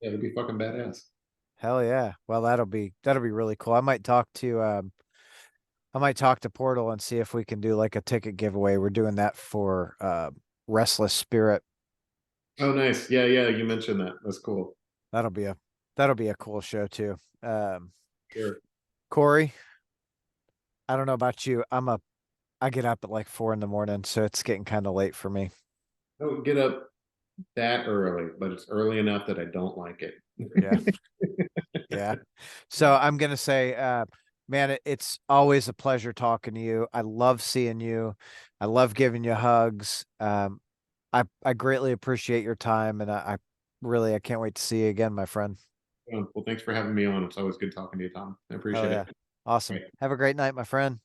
Speaker 2: Yeah, it'd be fucking badass.
Speaker 1: Hell yeah. Well, that'll be really cool. I might talk to Portal and see if we can do like a ticket giveaway. We're doing that for Restless Spirit.
Speaker 2: Oh, nice. Yeah, yeah, you mentioned that. That's cool.
Speaker 1: That'll be a that'll be a cool show too.
Speaker 2: Sure.
Speaker 1: Corey, I don't know about you. I get up at like 4 in the morning, so it's getting kind of late for me.
Speaker 2: Don't get up that early, but it's early enough that I don't like it.
Speaker 1: Yeah. Yeah. So I'm gonna say, man, it's always a pleasure talking to you. I love seeing you. I love giving you hugs. I greatly appreciate your time, and I can't wait to see you again, my friend.
Speaker 2: Well, thanks for having me on. It's always good talking to you, Tom. I
Speaker 1: Oh
Speaker 2: appreciate it.
Speaker 1: yeah. Awesome.
Speaker 2: Right.
Speaker 1: Have a great night, my friend.